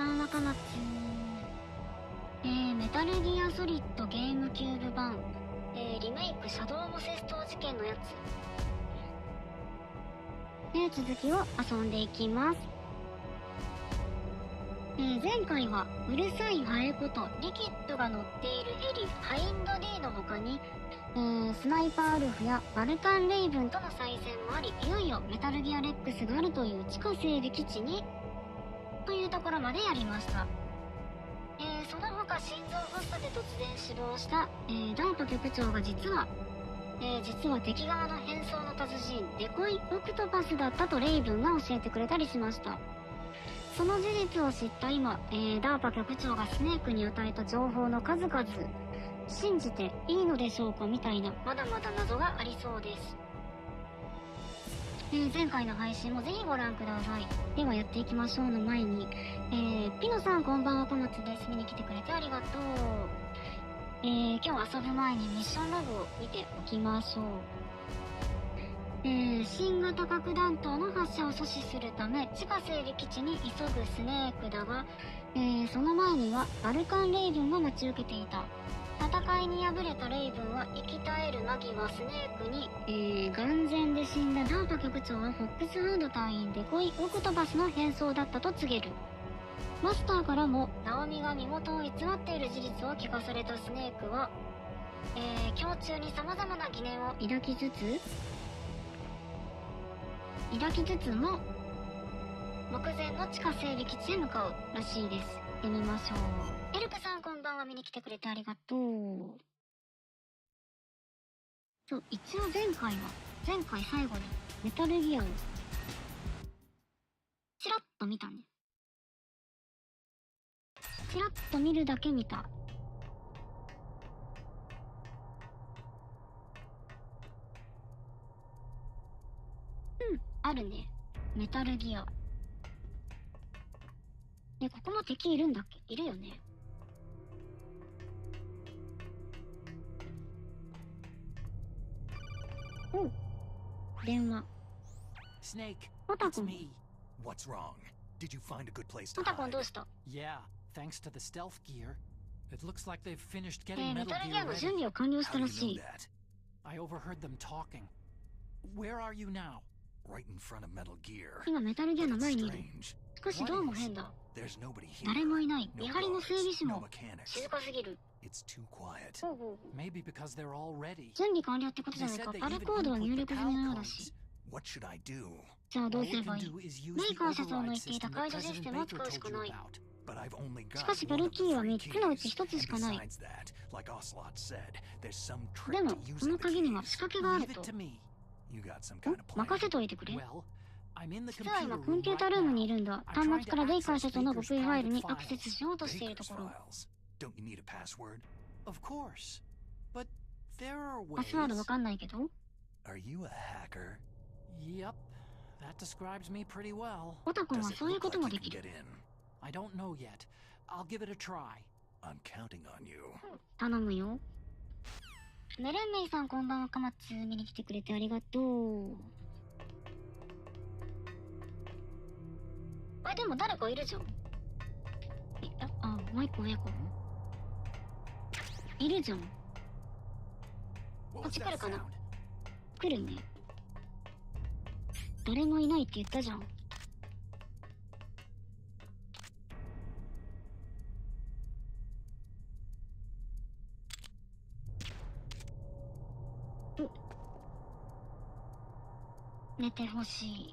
ん若松。メタルギアソリッドゲームキューブ版、リメイクシャドーモセス島事件のやつ。続きを遊んでいきます。前回はうるさいハエことリキッドが乗っているヘリハインド D の他に、スナイパーウルフやバルカンレイブンとの再戦もあり、いよいよメタルギアレックスがあるという地下整備基地にというところまでやりました。その他心臓発作で突然死亡した、ダンパ局長が実は敵側の変装の達人デコイオクトパスだったとレイブンが教えてくれたりしました。その事実を知った今、ダーパ局長がスネークに与えた情報の数々、信じていいのでしょうかみたいな、まだまだ謎がありそうです。前回の配信もぜひご覧ください。ではやっていきましょうの前に、ピノさんこんばんは、小松です。見に来てくれてありがとう。今日遊ぶ前にミッションログを見ておきましょう。新型核弾頭の発射を阻止するため地下整備基地に急ぐスネークだが、その前にはバルカンレイブンが待ち受けていた。戦いに敗れたレイブンは生き絶える間際スネークに、眼前で死んだダーパ局長はフォックスフード隊員デコイオクトパスの変装だったと告げる。マスターからもナオミが身元を偽っている事実を聞かされたスネークは、胸中に様々な疑念を抱きつつも目前の地下整備基地へ向かうらしいです。行ってみましょう。エルクさんこんばんは、見に来てくれてありがとう。そう、一応前回最後にメタルギアをチラッと見たね。チラッと見るだけ見た。あるね。メタルギア。ここも敵いるんだっけ？いるよね。おう。電話。オタコン。オタコンどうした？メタルギアの準備を完了したらしい。今メタルギアの前にいる。しかしどうも変だ。誰もいない。見張りの整備士も静かすぎる。ほうほう。準備完了ってことじゃないか。バルコードは入力済みのようだし。じゃあどうすればいい？メーカー社長の言っていた解除システムを使うしかない。しかしバルキーは3つのうち1つしかない。でもこの鍵には仕掛けがあると。任せといてくれ。実は今コンピュータルームにいるんだ。端末からベイカー社長の極意ファイルにアクセスしようとしているところ。パスワードわかんないけど。オタコンはそういうこともできる。頼むよ。メレンメイさんこんばんは、かまつ見に来てくれてありがとう。でも誰かいるじゃん。もう一個上か。いるじゃん。こっち来るかな？来るね。誰もいないって言ったじゃん。寝てほしい。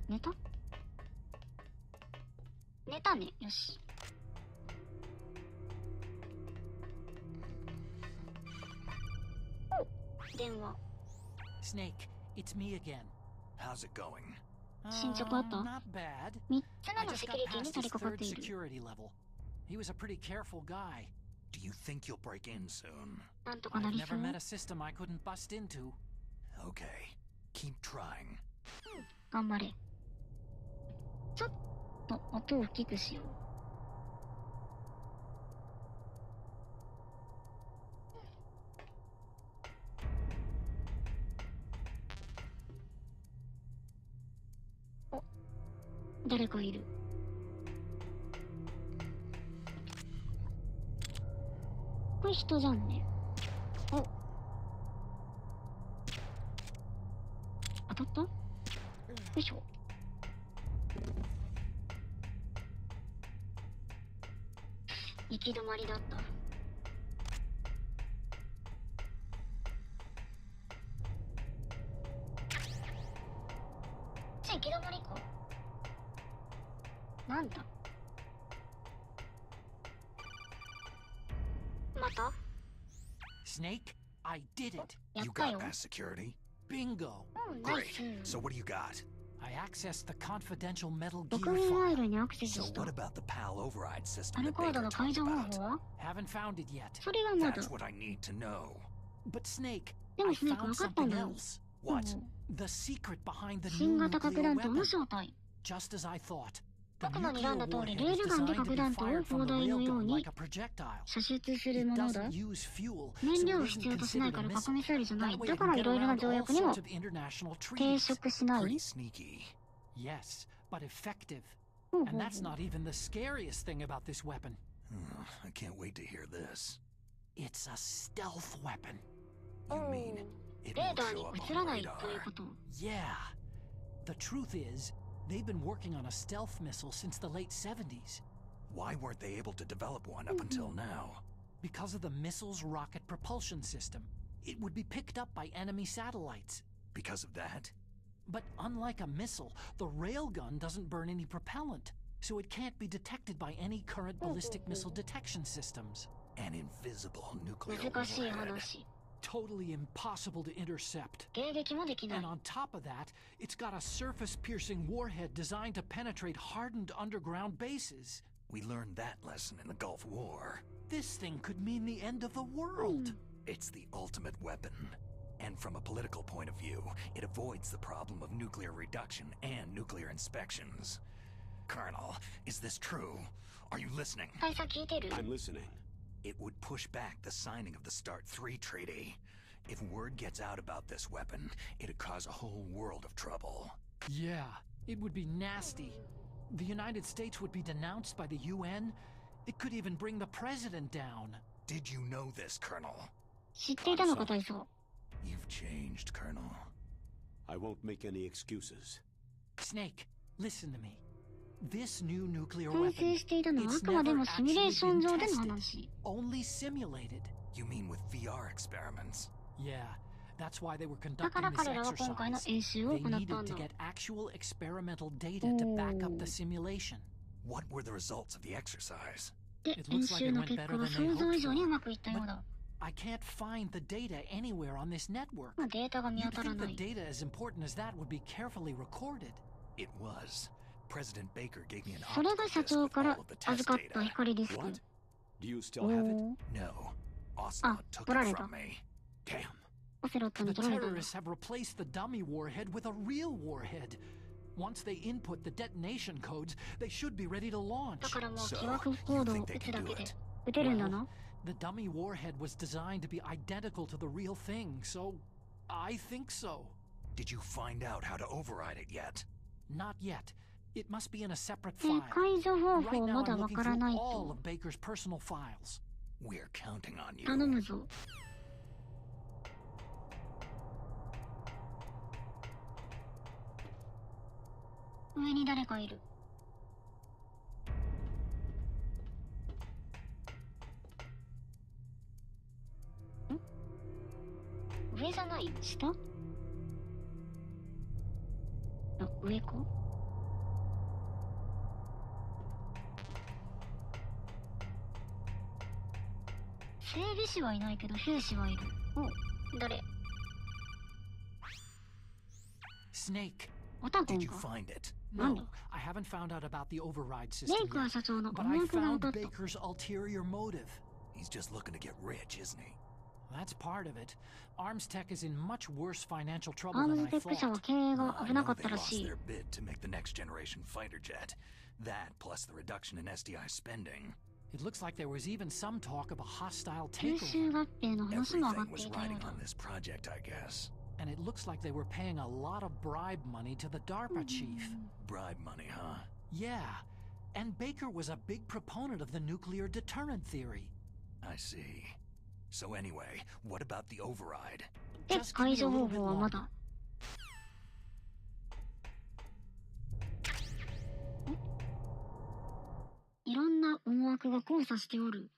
寝た？寝たね。よし。お、電話。進捗あった？ 3 つ目のセキュリティに取り掛かっている。なんとかなりそう。頑張れ。ちょっと音を大きくしよう。誰かいる。これ人じゃんね。お、当たった？よいしょ。行き止まりだった。行き止まりか。なんだ。また Snake, I did it. やっ You た got よ。 past security? Bingo. ナイ Great. ス。 So what do you got? I accessed the confidential Metal 録 Gear 音ファイ file. ルにアクセス So した。 what about the PAL override ア system ル that コード Baker の解 talked 除方 about? 法は？ Haven't found it yet. それがまだ。 That's what I need to know. But Snake, で I もスネーク found 分かったん something だよ。 else. うん What? The secret behind the 新 new 型核 nuclear 弾頭の weapon. 正体。 Just as I thought. The 僕の睨んだ nuclear 通り、 warhead レー is ルガンで designed 核 to be 弾頭を fired 砲 from the 台のよう railgun に like a projectile. 射出する It もの doesn't だ。 use fuel, 燃 so 料 it を必 isn't 要としない considered か a ら核 missile. ミサイルじゃない。 That way だ it から can い get ろいろな around 条 all 約にも sorts of international 抵 treaties. 触しない。 Pretty sneaky. Yes, but effective. ほうほう And ほ that's う。 not even the scariest thing about this weapon. I can't wait to hear this. It's a stealth weapon. You お mean ー it レー won't ダー show に up 映ら on ないという radar? こと。 Yeah. The truth is, they've been working on a stealth missile since the late 70s. Why weren't they able to develop one up until now? Because of the missile's rocket propulsion system. It would be picked up by enemy satellites. Because of that? But unlike a missile, the railgun doesn't burn any propellant, so it can't be detected by any current ballistic missile detection systems. An invisible nuclear 難しい warhead. 話。 Totally impossible to intercept. 迎撃もできない And。on top of that, it's got a surface-piercing warhead designed to penetrate hardened underground bases. We learned that lesson in the Gulf War. This thing could mean the end of the world. It's the ultimate weapon. And from a political point of view, it avoids the problem of nuclear reduction and nuclear inspections. Colonel, is this true? Are you listening? 大佐聞いてる？ I'm listening. It would push back the signing of the START 3 treaty. If word gets out about this weapon, it'd cause a whole world of trouble. Yeah, it would be nasty. The United States would be denounced by the UN. It could even bring the president down. Did you know this, Colonel? 知っていたのか大佐。 You've changed, Colonel. I won't make any excuses. Snake, listen to me. This new nuclear 完 weapon, 成していたのはあ it's くまで never もシミュレー actually ション been 上での tested, 話。 only simulated. You mean with VR experiments? Yeah, that's why they were だから conducting this 彼らは今回の exercise. 演習を They 行った needed ん to だ。 get actual experimental data to back up the simulation. What were the results of the exercise? で、 It 演 looks like 習 it の went 結果 better は than they 想像 hoped 以上にう for. まくいったようだ。 I can't find the data anywhere on this network. まあデータが見 You'd 当たら think な the い。 data as important as that would be carefully recorded. It was. President Baker gave me an それが optical 社 disc 長 with か all ら of the test 預かった data. 光ディスク。 What? Do you still お have it? ー、 No. Ocelot took 取ら it れた。 from me. Damn. オセロット The に取られたんだ。 terrorists have replaced the dummy warhead with a real warhead. Once they input the detonation codes, they should be ready to だ launch. からもう So, 疑惑コードを you 打 think they つ can だ do けで it? 撃てるんだな。 The dummy warhead was designed to be identical to the real thing, so I think so. Did you find out how to override it yet? Not yet. It must be in a separate で file. 解除方 Right 法 now まだ I'm わ looking から through ない all と。 of Baker's personal files. We're counting on you. 頼むぞ。上に誰かいる。上じゃない？下？あ、上か？整備士はいないけど兵士はいる。お、誰？ Snake. オタゴ Did ン you か。 find it? No, I haven't found out about the override メ system イクは yet. 社長の But 思 I 惑が分 found かった。 Baker's ulterior motive. He's just looking to get rich, isn't he? That's part of it. Arms Tech is in much worse financial ア trouble ーム than ズ I テック社は thought. 経営が I 危な know かっ they たら lost しい。 their bid to make the next generation fighter jet. That plus the reduction in SDI spending. It looks like there was even some talk of a hostile 吸収 takeover. 合併の話も上が Everything って was いたよう riding だ。 on this project, I guess. And it looks like they were paying a lot of bribe money to the DARPA chief. Bribe money, huh? Yeah, and Baker was a big proponent of the nuclear deterrent theory. I see. So anyway, what about the override? で、 Just give 解 me a 除 little 方 bit 法はま longer. だ。いろんな思惑が交差しておる。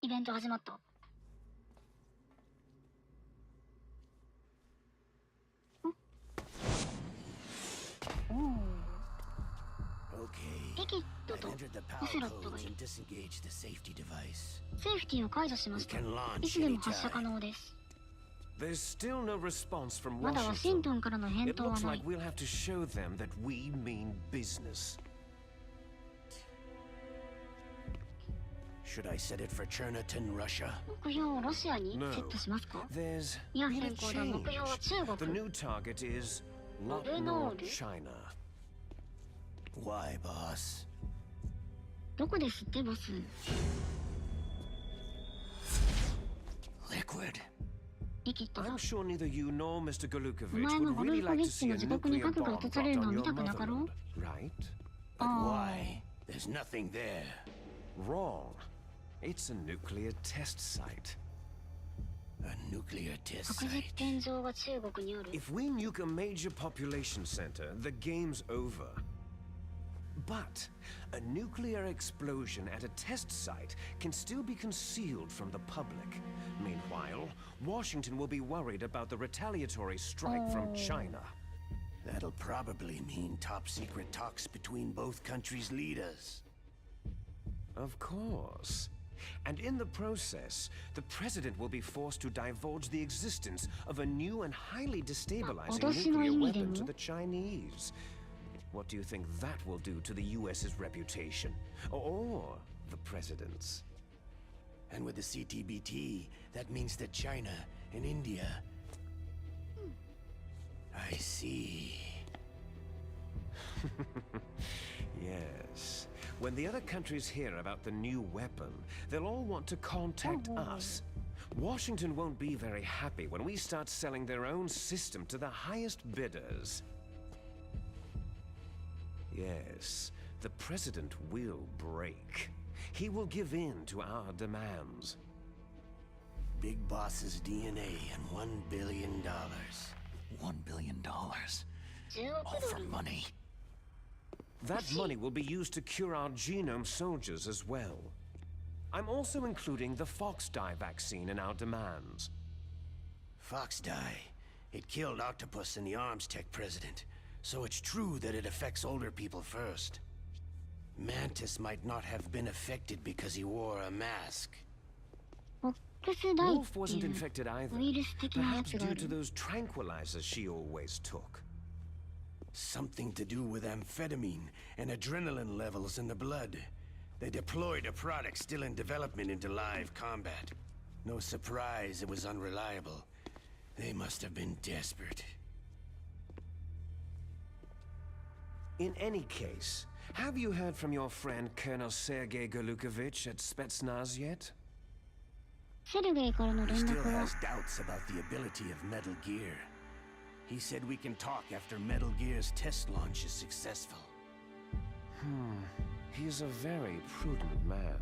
イベント始まった。おお。リキッドとオセロットがいる。セーフティーを解除しました。いつでも発射可能です。There's still no response from まだワシン Washington. トンからの返 It 答は looks ない。 like we'll have to show them that we mean business. Should I set it for Cherniton, Russia? 目標をロシアに No. セットしますか？ There's いや、 been a 変更だ。目標は change. 中 The 国。 new target is Lot North. North China. Why, boss? どこですってボス？ Liquid. リキッドだ。 I'm sure neither you nor Mr. お Galukovich 前も would ゴル really フ like ビ to ッチ see の a 自国に nuclear 核が bomb 落とされ dropped るの on を見 your たくなかろ motherland, う？ right? But Oh. why? There's nothing there. Wrong. It's a nuclear test site. A nuclear test 核実 site. 験場が中国にある。 If we nuke a major population center, the game's over. But a nuclear explosion at a test site can still be concealed from the public. Meanwhile, Washington will be worried about the retaliatory strike from China. That'll probably mean top secret talks between both countries' leaders. Of course. And in the process, the president will be forced to divulge the existence of a new and highly destabilizing nuclear weapon to the Chinese. What do you think that will do to the US's reputation? Or the president's? And with the CTBT, that means that China and India... I see. Yes. When the other countries hear about the new weapon, they'll all want to contact us. Washington won't be very happy when we start selling their own system to the highest bidders. Yes, the president will break. He will give in to our demands. Big Boss's DNA and $1 billion. $1 billion. 10 All 億ド for ル。 money. That money will be used to cure our genome soldiers as well. I'm also including the Fox dye vaccine in our demands. Fox dye. It killed Octopus and the Arms Tech president. So it's true that it affects older people first. Mantis might not have been affected because he wore a mask. フォックスダイっ Wolf て wasn't いう infected either. ウイルス的なや Perhaps つがあ due to る。 those tranquilizers she always took. Something to do with amphetamine and adrenaline levels in the blood. They deployed a product still in development into live combat. No surprise it was unreliable. They must have been desperate. In any case, have you heard from your friend Colonel Sergei Galukovich at Spetsnaz yet? セルゲイからの He 連 still 絡は has doubts about the ability of Metal Gear. He said we can talk after Metal Gear's test launch is successful. He's a very prudent man.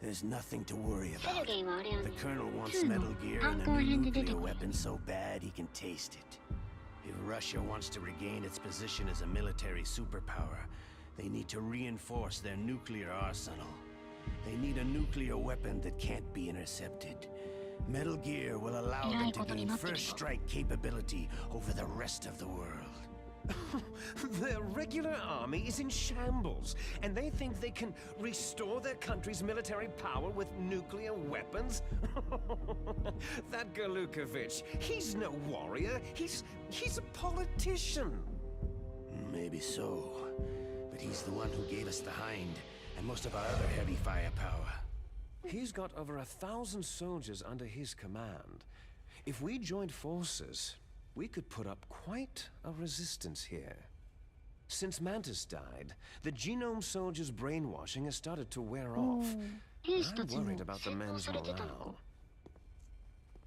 There's nothing to worry セル about. ゲイはあれや The ね Colonel wants 2の Metal Gear 単 and 行 a 編 new で出て nuclear くる。 weapon so bad he can taste it. If Russia wants to regain its position as a military superpower, they need to reinforce their nuclear arsenal. They need a nuclear weapon that can't be intercepted. Metal Gear will allow them to gain first strike capability over the rest of the world. Their regular army is in shambles, and they think they can restore their country's military power with nuclear weapons? That Galukovich, he's no warrior. He's a politician. Maybe so. But he's the one who gave us the Hind and most of our other heavy firepower. He's got over 1,000 soldiers under his command. If we joined forces, we could put up quite a resistance here. Since Mantis died, the genome soldiers' brainwashing has started to wear off. 兵士た I'm ちも worried about the 洗脳 men's されてたのか morale.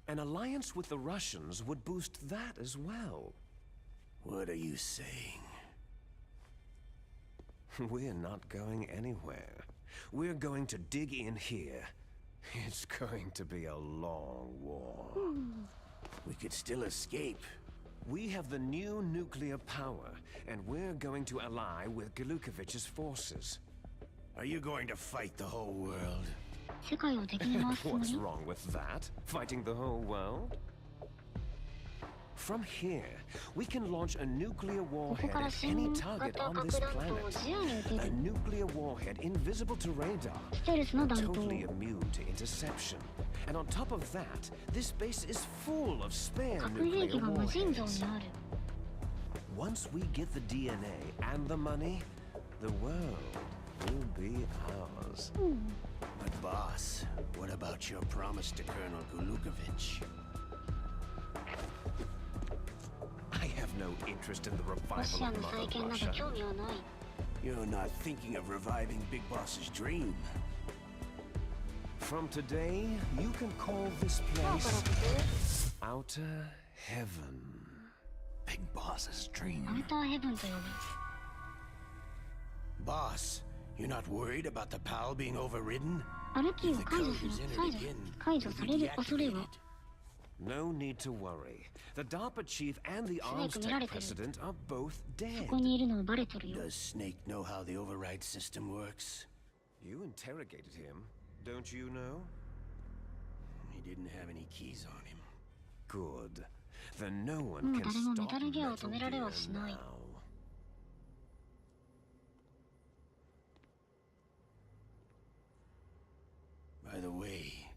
An alliance with the Russians would boost that as well. What are you saying? We're not going anywhere. We're going to dig in here. It's going to be a long war. We could still escape. We have the new nuclear power, and we're going to ally with Galukovich's forces. Are you going to fight the whole world? 世界を敵に回すつも What's り？ wrong with that? Fighting the whole world? From here, we can launch a nuclear ここ warhead から at 新 any 型 target 核 on 弾 this 頭を planet. 自由に撃て A る nuclear warhead invisible to radar, ステルスの弾頭。 totally immune to interception. And on top of that, this base is full of spare 核兵 nuclear 器が無尽蔵 warheads. にある。 Once we get the DNA and the money, the world will be ours. But boss, what about your promise to Colonel Galukovich? I have no interest in the ロ revival シア of の再 Mother 建など Russia. 興味はない。 You're not thinking of reviving Big Boss's dream. From today, you can call this 今日から place 僕 Outer Heaven. Big Boss's dream. アウターヘブンと呼ぶ。 Boss, you're not worried about the PAL being overridden? アルキー If を the 解除 code す is る entered again, 解除される恐れ deactivate は it. No need to worry. The DARPA chief and the Snake arms 見られ tech てる。 president are both そ dead. こにいるのバレとるよ。 Does Snake know how the override system works? You interrogated him, don't you know? He didn't have any keys on him. Good. Then no も one う can 誰もメ stop タルギアを Metal 止められは Gear しない。 now. By the way,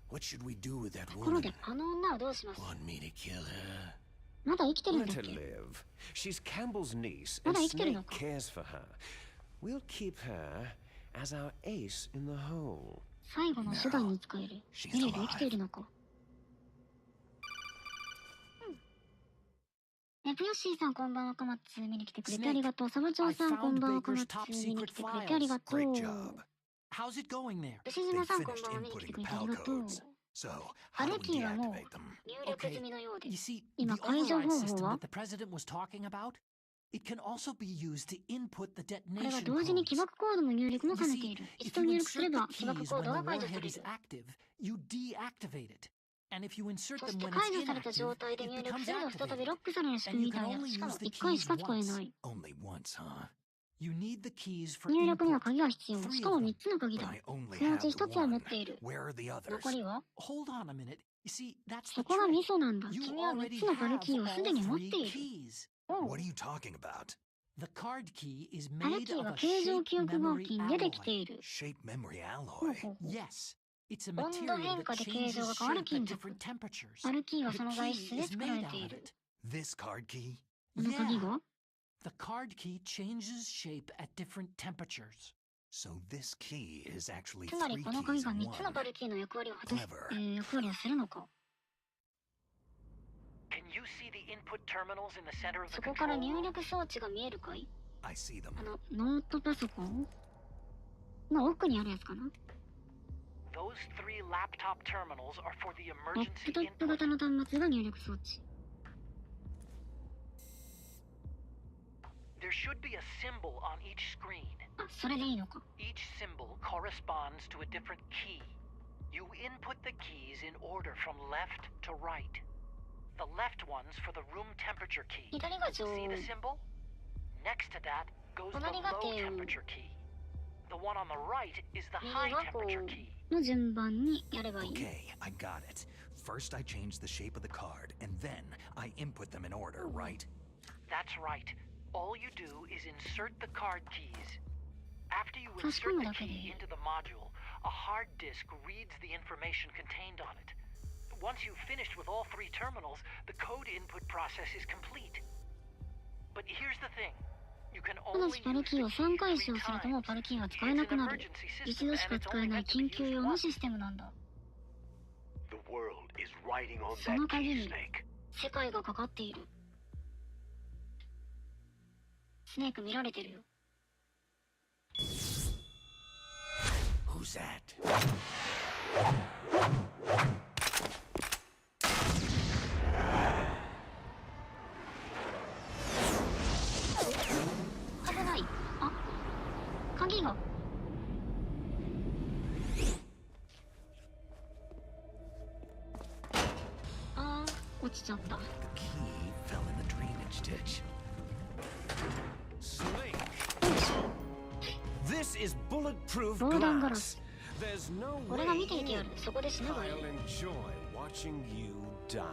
what should we do with that ところ woman? であの女はどうします？ Want me to kill her? まだ生きてるん Let だっ her け？ live. She's Campbell's niece, ま and だ生きてる Snake のか？ cares for her. We'll keep her as our ace in the hole. 最後の手段に使える。She's メリーで生きているのか。ぷよっしーさんこんばんは。若松見に来てくれてありがとう。サバチョウさんこんばんは。若松見に来てくれてありがとう。 Great job. How's it going there? 牛 They 島さんこん finished ばんは。見に来て inputting く the れてあ PAL りがとう。 codes. So, ア how ル do キ we ーはもう deactivate them? 入力済みのようで You see, 今 the 解除 override 方 system 法は that the president was talking about, it can also be used to input the これは detonation 同時に起 codes. 爆コードの入力も You 兼ねて see, いる。一 if 度 you 入力すれ insert ば the 起爆 keys コー when ド the が解除さ warhead れ is る。 active, you deactivate it. And if you insert そし them て when 解 it's 除された inactive, 状態で it 入力 becomes すれば再びロ activated. ックされる仕組みみたいな。しかも1回しか使えない。 Only once, huh? You need the keys for 入力には input. 鍵が必要。しかも3つの鍵だ。 I only そのう have ち the 1つは持 one. っている。 Where are the others? 残りは Hold on a minute. You see, that's そ the こがミ trick. ソなんだ。 You 君は3 already つのパル have キーをす all でに持って three いる。 keys. おう What are you talking about? The card key is パル made キー of は a 形状 shape 記憶合 memory 金でできて alloy. いる。 Shape memory ほう alloy. ほうほう Yes, it's a 温度 material 変 that 化で形 changes 状が変わる shape 金 at 属。 different temperatures. パルキーは The その材 key 質で is 作ら made れ out てい of る。 it. This card key? この鍵 Yeah, が the card key changes shape at different temperatures. So this key is actually つまり three この鍵 keys が in 3つの one. パルキーの役割を果たす、 Clever. 役割をするのか。 Can you see the input terminals in the center of the そこから control 入 room? 力装置が見えるかい？ I see them. ノートパソコンの奥にあるやつかな。 Those three laptop terminals are for the ラッ emergency プトップ input. 型の端末が入力装置。 There should be a symbol on each screen. あ、それでいいのか。 Each symbol corresponds to a different key. You input the keys in order from left to right. The left one's for the room temperature key. 左が常 See 温 the。symbol? Next to that goes the 隣が low 低温。 temperature key. The one on the right is the 右 high が高 temperature 温 key. の順番にやればいい。 Okay, I got it. First, I change the shape of the card, and then I input them in order, right? That's right. All you do is insert the card keys. After you 差し込 insert む the だけでい key い。 into the module, a hard disk reads the information contained on it. Once you've finished with all three terminals, the code input process is complete. But here's the thing. You can ただ only しパル use キ the ーを key 3回使 3用するともう times. パルキーは使 It's えな an くなる。 emergency 一 system 度し and か it's 使え only ない meant to 緊 be 急 used 用の once. システムなんだ。 The world is riding on その that 鍵 key, に Snake. 世界がかかっている。スネーク見られてるよ。 Who's that? 危ない。あ、落ちちゃった。 The key fell in the drainage ditch. Slink. This is bulletproof 防弾ガラ glass. ス。 There's no 俺 way が見ていてや in. る。そこで死ぬがいい。 I'll enjoy watching you die.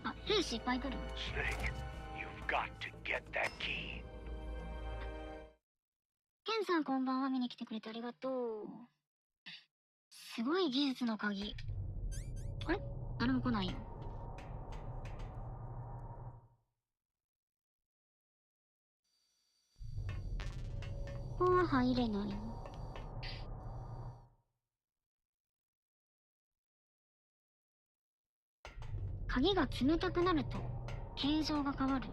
あ、兵士いっぱい来る。 Snake, you've got to get that key. ケンさんこんばんは。見に来てくれてありがとう。すごい技術の鍵。あれ？誰も来ないよ。ここは入れない。鍵が冷たくなると形状が変わる。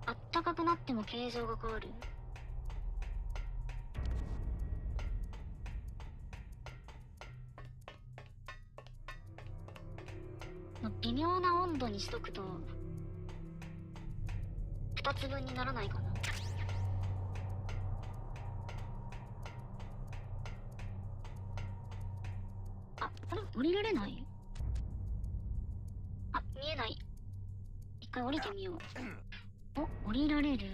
あったかくなっても形状が変わる。微妙な温度にしとくと2つ分にならないかな。あ、あれ降りられない？あ、見えない。一回降りてみよう。お、降りられる。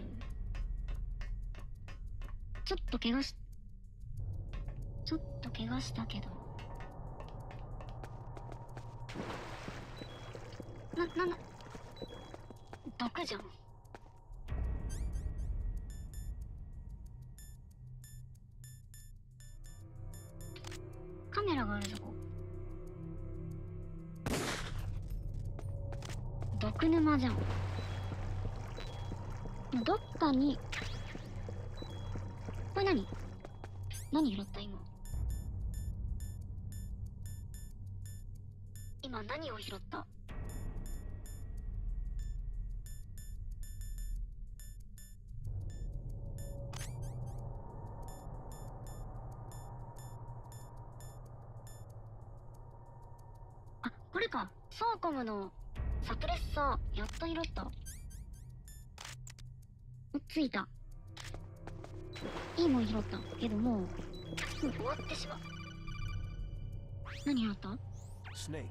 ちょっと怪我したけど。毒じゃん。カメラがあるぞ。毒沼じゃん。どっかに。これ何拾った今。今何を拾った？あ、これか。ソーコムのサプレッサー、やっと拾った。ついた。いいもん拾ったけどもう終わってしまう。何やった？ Snake,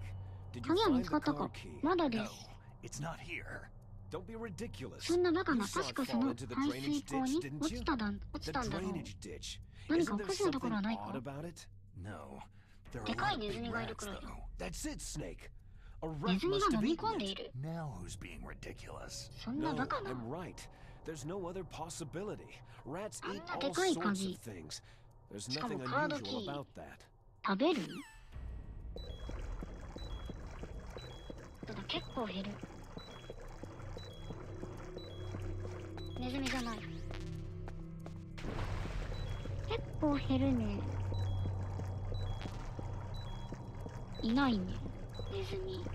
did you 鍵は見 find つ the かった car か？ key? まだで No, す。 it's not here. Don't be ridiculous. そんなバカ You な。 saw 確 it かそ fall の into the 排 drainage 水溝 ditch, に didn't 落 you? ちたんだろう。 The drainage ditch. 何か Isn't お there かしなところは something ないか？ odd about it? No. There are で a か lot い of ネズ big ミがいる rats, くらいだ。 though. That's it, Snake. A ネ rat ズミ must が have 飲み eaten 込んでい it. る。 Now who's being ridiculous? そんな No, バカな。 I'm right. There's no other possibility. Rats eat あんな all でかい sorts 鍵。 of things. There's しかも nothing カードキ unusual ー。 about that. 食べる？ただ結構減る。ネズミじゃない。結構減るね。いないね、ネズミ。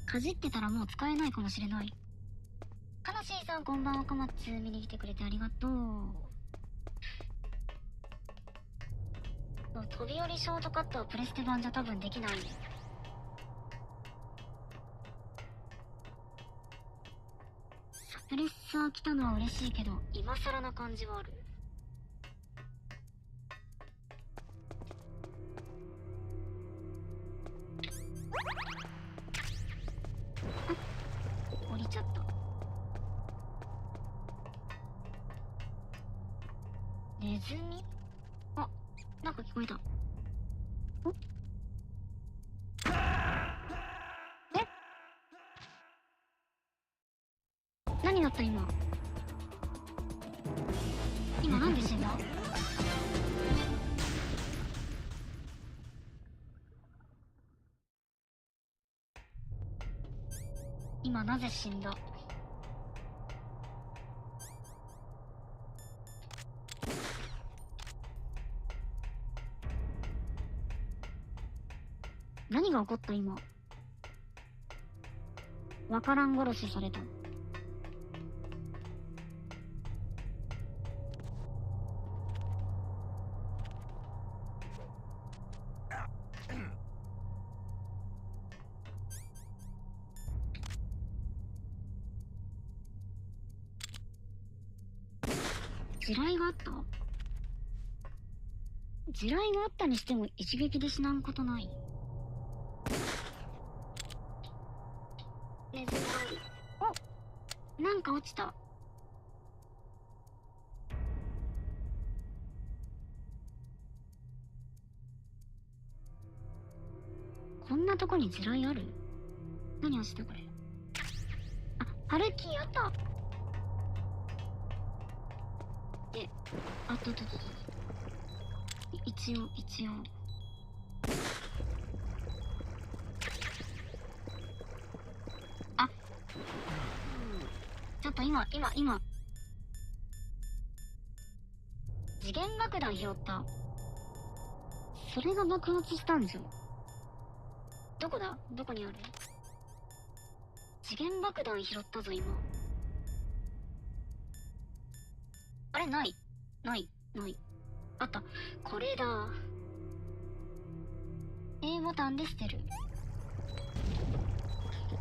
かじってたらもう使えないかもしれない。かなしーさんこんばんは。若松見に来てくれてありがとう。飛び降りショートカットはプレステ版じゃ多分できないね。サプレッサー来たのは嬉しいけど今更な感じはある。降りちゃった。ネズミ？あ、なんか聞こえた。お？え？何だった今？今なんで死んだ？今なぜ死んだ？何が起こった今？わからん殺しされた。地雷があった？地雷があったにしても一撃で死なんことない。ネズミ狩り。お、なんか落ちた。こんなとこに地雷ある？何落ちたこれ。あ、ハルキーあった。で、あった。一応。あ、ちょっと今。次元爆弾拾った。それが爆発したんじゃん。どこだ？どこにある？次元爆弾拾ったぞ今。あれない。あった。これだ。A ボタンで捨てる。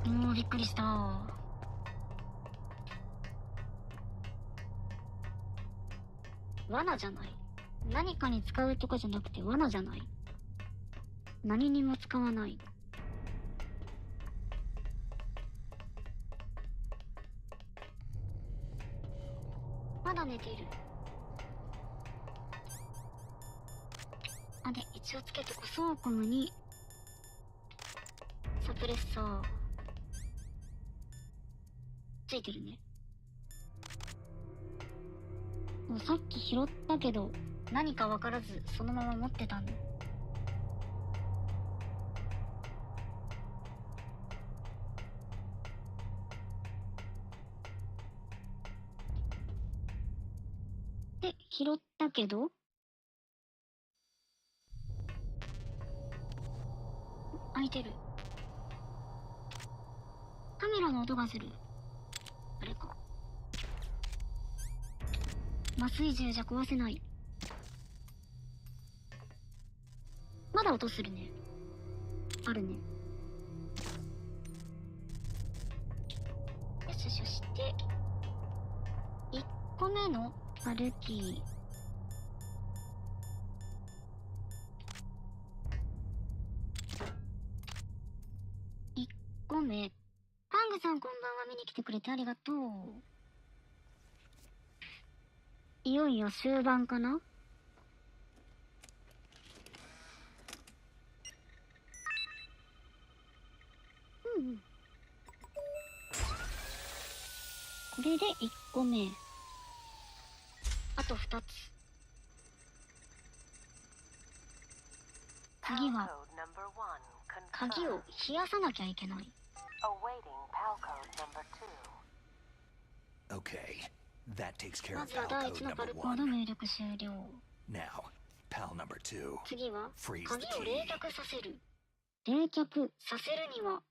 もうびっくりした。罠じゃない。何かに使うとかじゃなくて罠じゃない。何にも使わない。まだ寝ている。で、一応つけてこそう。コムにサプレッサーついてるね。もうさっき拾ったけど何か分からずそのまま持ってたんだ。で、拾ったけど開いてる。カメラの音がする。あれか。麻酔銃じゃ壊せない。まだ音するね。あるね。よし。で、1個目の歩き。1個目。ハングさんこんばんは。見に来てくれてありがとう。いよいよ終盤かな。これで1個目。あと2つ。次は鍵を冷やさなきゃいけない。Okay, that takes care ま of ずは PAL 第 code 1のパ number ルコード 1. 入力終了。 Now, PAL number 2. 次は Freeze 鍵 the を key. 冷却させる。冷却させるには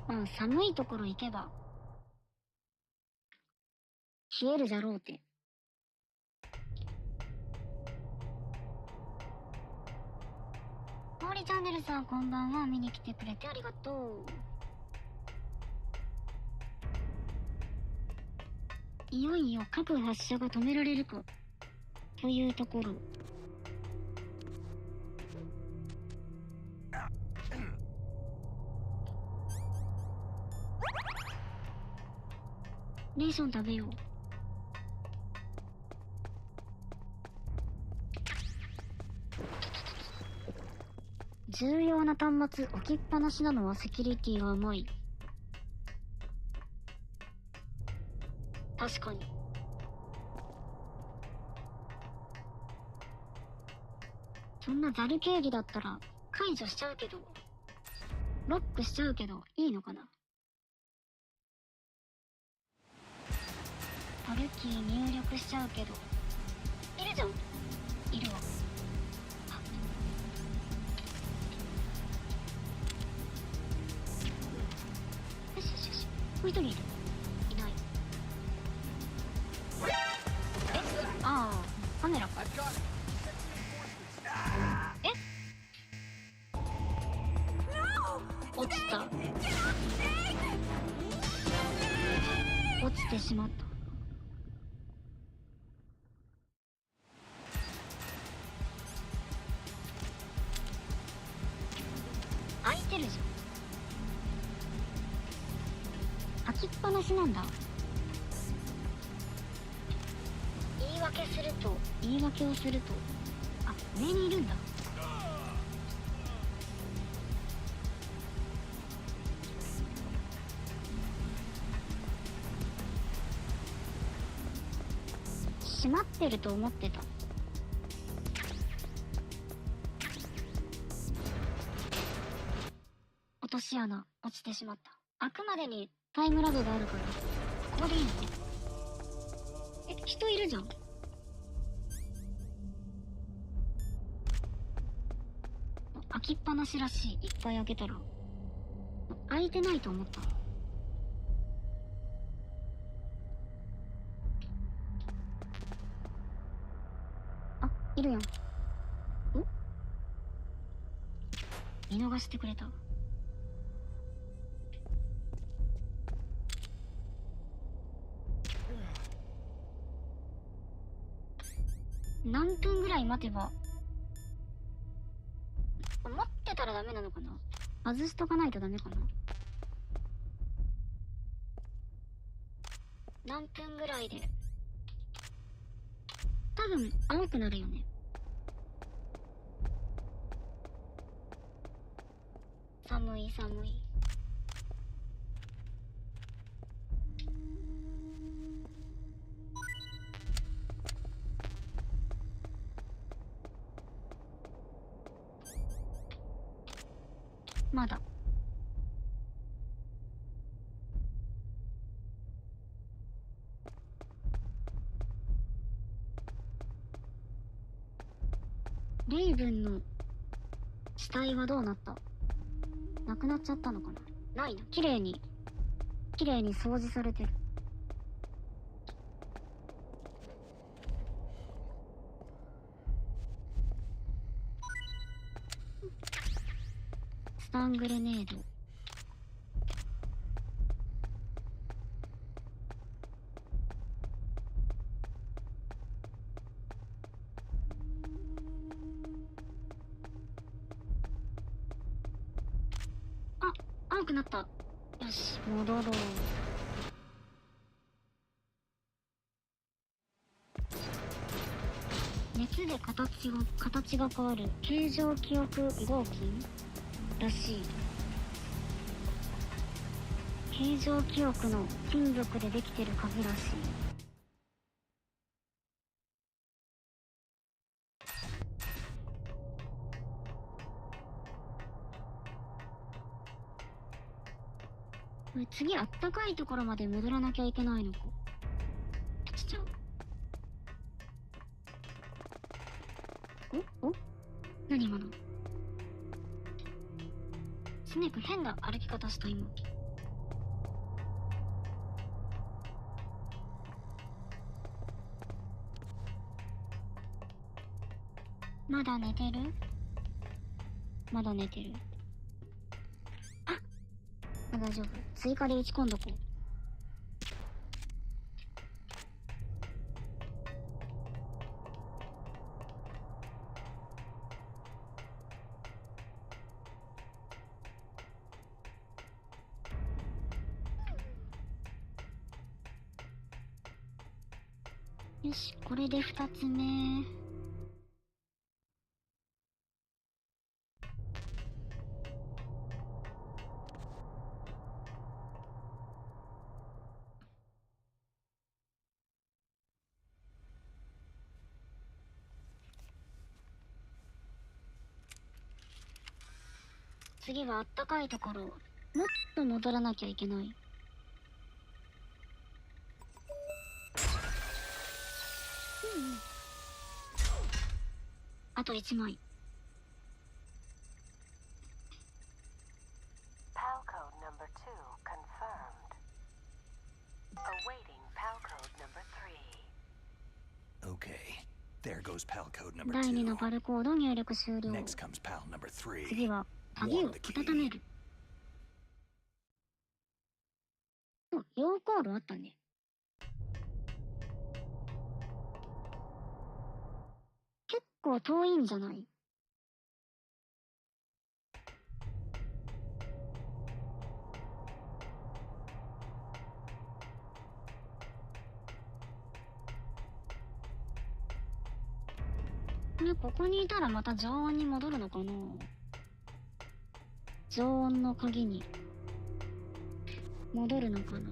まあ寒いところ行けば冷えるじゃろうて。モーリチャンネルさんこんばんは。見に来てくれてありがとう。いよいよ各発射が止められるかというところ。レーション食べよう。重要な端末置きっぱなしなのはセキュリティが甘い。確かに。そんなザル警備だったら解除しちゃうけど、ロックしちゃうけどいいのかな。パルキー入力しちゃうけど、いるじゃん。いるわ。よし。もう一人いる。いない。ああ、カメラか。落ちた。落ちてしまった。開きっぱなしなんだ。言い訳をすると、あ、上にいるんだ。閉まってると思ってた。落とし穴落ちてしまった。あくまでにタイムラグがあるからここでいいの？人いるじゃん。開きっぱなしらしい。一回開けたら開いてないと思った。あ、いるやん。見逃してくれた。何分ぐらい待てば。持ってたらダメなのかな。外しとかないとダメかな。何分ぐらいで多分青くなるよね。寒い。まだ。レイブンの死体はどうなった？なくなっちゃったのかな。ないな。綺麗に掃除されてる。スタングレネード。あ、青くなった。よし、戻ろう。熱で形が変わる形状記憶合金らしい。形状記憶の金属でできてる鍵らしい。これ次あったかいところまで戻らなきゃいけないのか。落ちちゃう。お何今の。スネーク変な歩き方した今。まだ寝てる？あ、大丈夫。追加で打ち込んどこう。よし、これで2つ目。次はあったかいところ。もっと戻らなきゃいけない。あと1枚。PAL code number 2 confirmed. Awaiting PAL code number 3. Okay, there goes PAL code number 第2 2. のパルコード入力終了。 Next comes PAL number 3. 次は鍵を温める。溶鉱炉あったね。結構遠いんじゃない？ここにいたらまた常温に戻るのかな。常温の鍵に戻るのかな。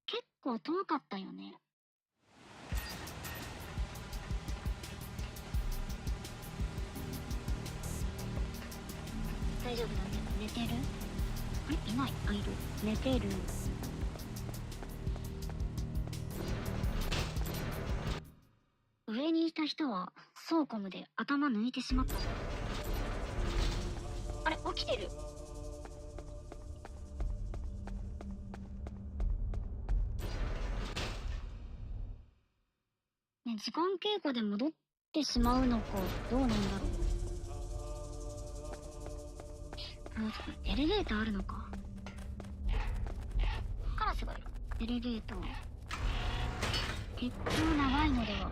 結構遠かったよね。大丈夫だね。寝てる？あれ、いない。あ、いる。寝てる。上にいた人はソーコムで頭抜いてしまった。あれ、起きてる。ね、時間経過で戻ってしまうのかどうなんだろう。エレベーターあるのか。カラスがいる。エレベーター結構長いのでは。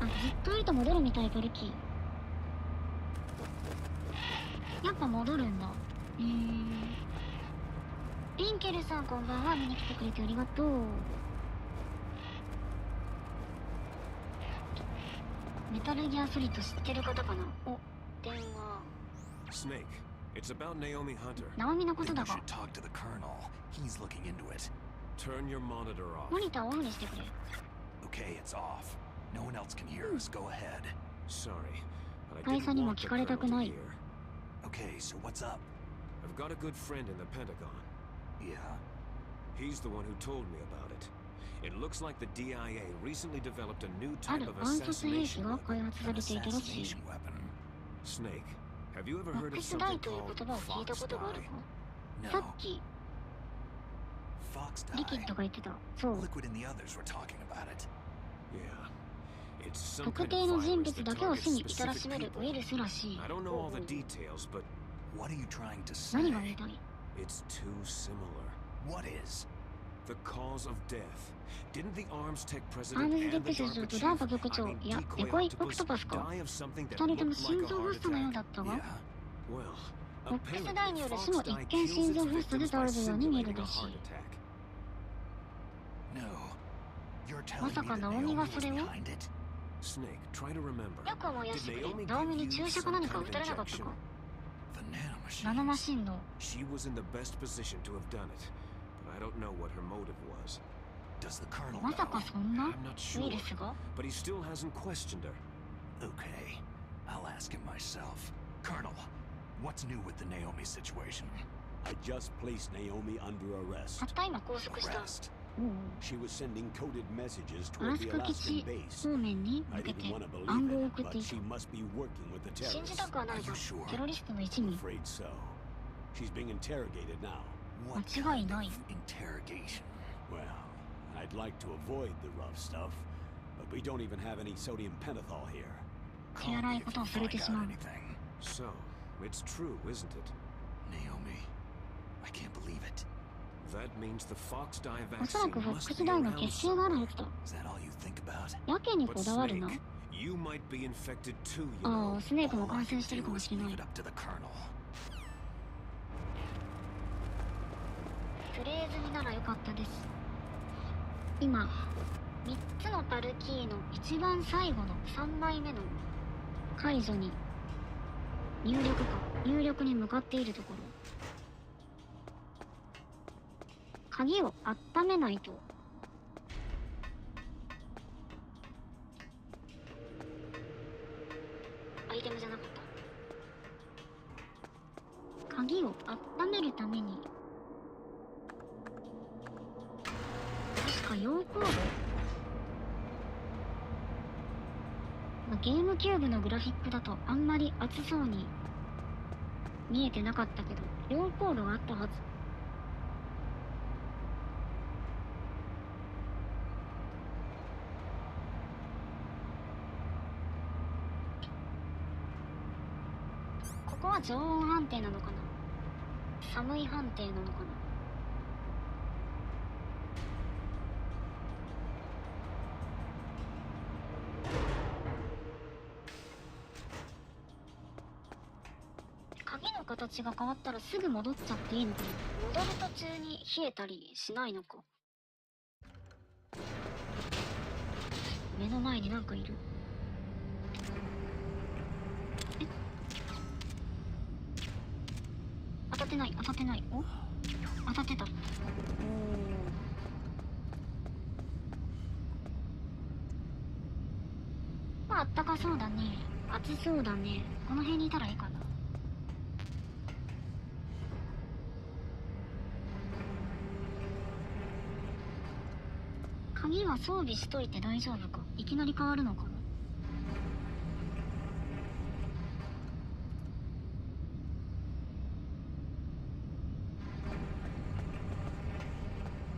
あ、ずっといると戻るみたい。パルキーやっぱ戻るんだ。ピンケルさんこんばんは。見に来てくれてありがとう。メタルギアソリッド知ってる方かな。お、電話。Snake, it's about Naomi Hunter. ナオミのことだ You が。 should talk to the colonel. He's looking into it. Turn your monitor off. モニターをオフにしてくれ。 Okay, it's off. No one else can hear us. Go ahead. Sorry, but I 大 didn't 佐にも want the 聞かれた colonel く to ない。 hear. Okay, so what's up? I've got a good friend in the Pentagon. Yeah. He's the one who told me about it. It looks like the DIA recently developed a new あ type る of 暗殺兵器 assassination が weapon. 開発さ An れていたらしい。 assassination weapon. Snake, have you ever マ heard ック of スダ something イという called 言葉を聞いた Fox ことがある dye? か。 No. さっき Fox リキッ dye. ドが言ってた。そう。 Liquid and the others were talking about it. Yeah. It's some 特 kind 定 of の人 virus 物 that だけを死 targets に至らし specific める people. ウイルスらしい。 I don't know all the details, but What are you trying to say? 何が言いたい？ it's too similar. What is? The cause of death. Didn't the Arms Tech ア president ームズ and テ the クス DARPA と chief, ダーパ局 I 長 mean いや Decoy デコイオク Octopus, トパスか。 die of something 二 that 人とも looked 心 like a 臓 heart 発作のよう attack? だったわ。 Yeah. Well, ボックス apparently ダイによる死 Fox も一 dye 見 kills 心臓 its 発作で victims 倒 by れるように見える simulating a らし heart い。 attack. No. You're telling ま me さか that ナオミ Naomi が was それを？ behind it? Snake, try to remember. よく思い出してくれ。 Did Naomi ナオミ give に you 注射か some 何か kind 打 of たれなかった injection? か。 The ナノマ nanomachines. シンの。 She was in the best position to have done it, but I don't know what her motive was. Does the colonel まさか know? そんな I'm not ウ sure, イルスが？ but he still hasn't questioned her. Okay. I'll ask him myself. Colonel, what's new with the Naomi situation? I just placed Naomi under た arrest. った今拘束した。 Arrest? おう。 She was sending coded messages アラ toward ス the カ基地 Alaskan base. 方面に I 向け didn't て want to 暗 believe 号を it, 送ってい but た。 she must be working with the 信じ terrorists. たくはないが Are you sure? テロリストの一 I'm 味。 afraid so. She's being interrogated now. What 間違い kind ない。 of interrogation? Well, I'd like to avoid the rough stuff, but we don't even have any sodium pentothal here. 手 Call 荒 me い if こと you をされ find てし out まう。 anything. So, it's true, isn't it? Naomi, I can't believe it. That means the Fox dye おそら vaccine くフォッ must クス be ダイの around 結晶があるはずだ。 Is that all you think about? やけに But こだわるな。 Snake, you might be infected too, you あ know. あ、スネークも All 感 I 染 can してるか do も is しれな leave い。 it up to the colonel. プレイ済みならよかったです。今、3つのパルキーの一番最後の3枚目の解除に入力に向かっているところ。鍵を温めないと。アイテムじゃなかった。鍵を温めるために確か溶鉱炉、ゲームキューブのグラフィックだとあんまり熱そうに見えてなかったけど、溶鉱炉があったはず。ここは常温判定なのかな、寒い判定なのかな。形が変わったらすぐ戻っちゃっていいのかな。戻る途中に冷えたりしないのか。目の前になんかいる。え、当たってない当たってない。お、当たってた。まあ、あったかそうだね。暑そうだね。この辺にいたらいいかな。鍵は装備しといて大丈夫か。いきなり変わるのかな。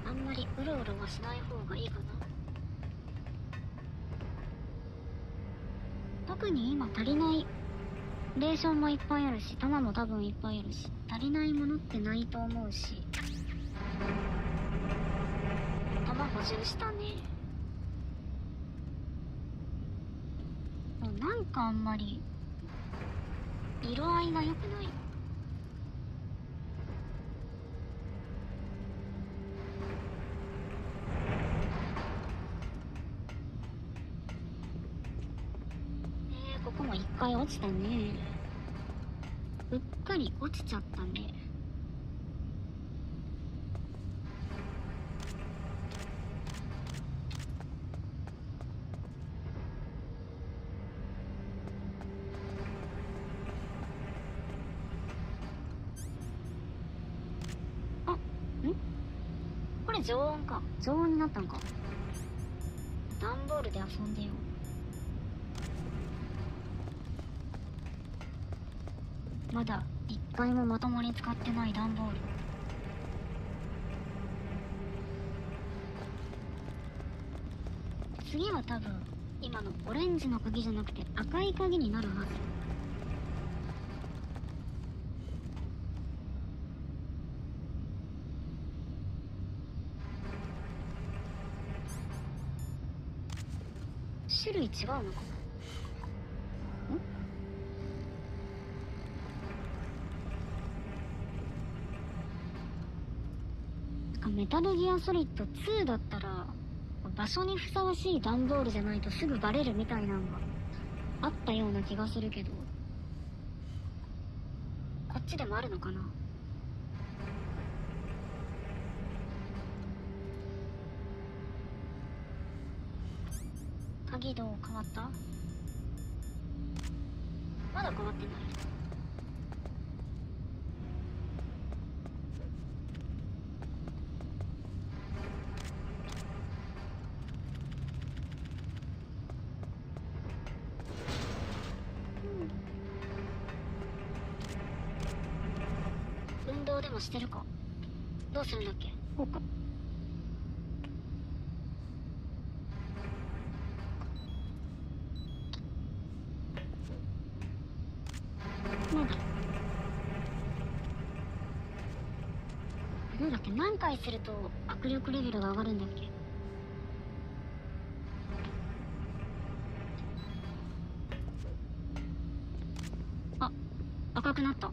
あんまりうろうろはしない方がいいかな。特に今足りないレーションもいっぱいあるし、弾も多分いっぱいあるし、足りないものってないと思うし、弾補充したね。なんかあんまり色合いが良くない。ここも一回落ちたね。うっかり落ちちゃったね。あ、ん？これ常温か。常温になったんか。段ボールで遊んでよう。まだ一回もまともに使ってない段ボール。次は多分今のオレンジの鍵じゃなくて赤い鍵になるはず。種類違うのかな。メタルギアソリッド2だったら場所にふさわしい段ボールじゃないとすぐバレるみたいなのがあったような気がするけど、こっちでもあるのかな。鍵どう変わった？まだ変わってない。運動でもしてるか。どうするんだっけ。こうか。なんだ。どうだっけ。何回すると握力レベルが上がるんだっけ。あ、赤くなった。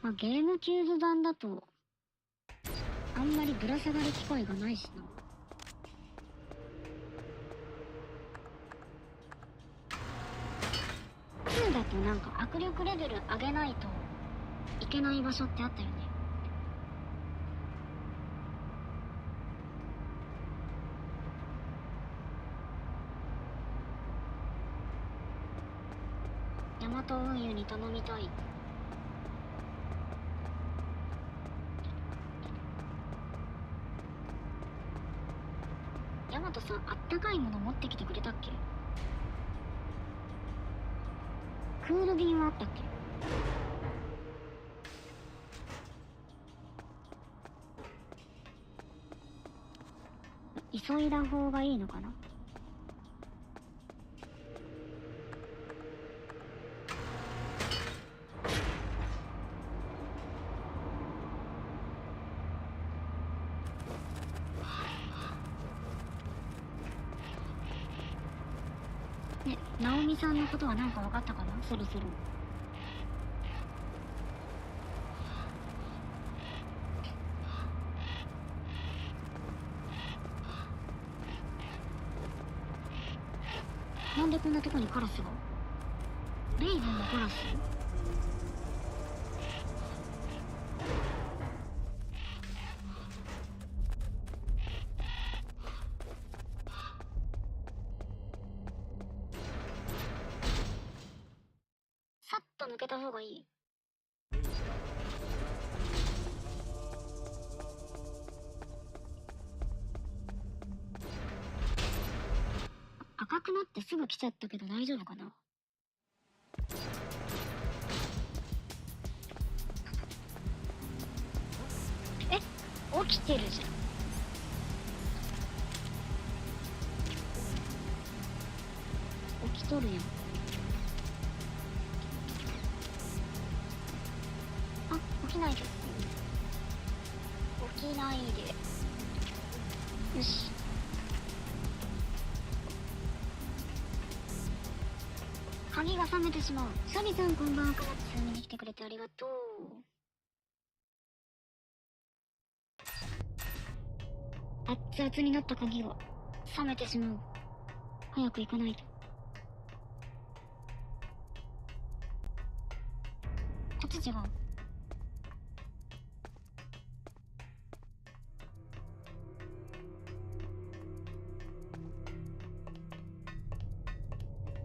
まあ、ゲームキューブ版だとあんまりぶら下がる機会がないしな。2だとなんか握力レベル上げないといけない場所ってあったよね。ヤマト運輸に頼みたい。ヤマトさん、あったかいもの持ってきてくれたっけ。クール便はあったっけ。急いだ方がいいのかな。ナオミさんのことは何か分かったかな、そろそろ。なんでこんなとこにカラスが。レイブンのカラス。さっと抜けた方がいい。赤くなってすぐ来ちゃったけど大丈夫かな。え、起きてるじゃん。起きとるやん。あ、起きないで。起きないで。よし。鍵が冷めてしまう。サビさんこんばんは。かなつ見に来てくれてありがとう。熱々になった鍵が冷めてしまう。早く行かないと。こっち違う。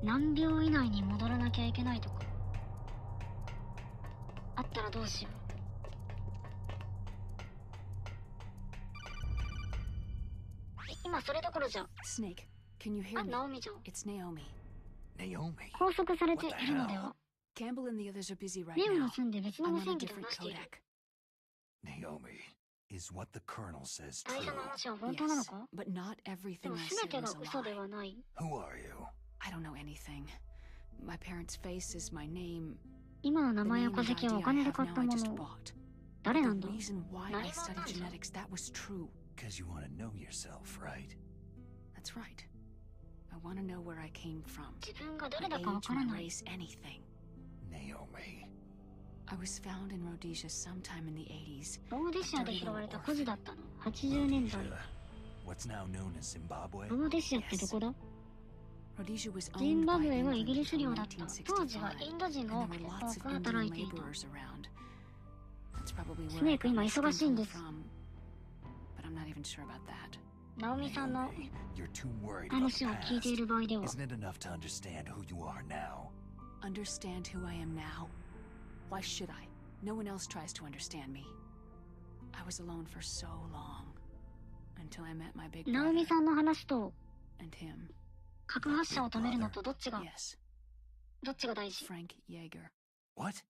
何秒以内に戻らなきゃいけないとかあったらどうしよう。今それどころじゃ。 Snake, can you hear あ、 me? ナオミじゃん。 It's Naomi. Naomi? 拘束されているのでは。 Campbell and the others are busy right レオ now. も住んで別の I'm 無 on a 線機で different 話している。 codec. Naomi, is what the Colonel says 大 true? 事な話は本当なの Yes, か。 but not で everything も I 全 said てが was a 嘘で lie. はない。 Who are you? I don't know anything. My parents' faces, my name, 今の the 名前 name や and 化石 ID は I お金で have 買っ now た I も just の。 bought. 誰 The なんだ。 reason why I Nani studied mo nan genetics, that was true. Because you want to know yourself, right? That's right. I want to know where I came from. 自分がど My れだかわ age, から my ない。 race, anything. Naomi. I was found in Rhodesia sometime in the 80s. ローデシアで拾われた孤児だったの。80年代。 What's now known as Zimbabwe? ローデシアってどこだ。 Rhodesia was ジン owned 当 by 時はイギ England リス until 領だった。当時は 1965, インド人が多 and く there て were 多 lots く of 働い Indian ていた。 laborers around. That's probably where I スネーク got 今 my 忙 skin しいん tone です。 from, but I'm not even sure about that. ナオミさんの Naomi, you're too worried about 話 the を聞いてい past. る場合では。 Isn't it enough to understand who you are now? Understand who I am now? Why should I? No one else tries to understand me. I was alone for so long, until I met my big ナオミ brother さんの話と and him. 核発射を止めるのとどっちが Yes, 大事。 Frank Yeager. What?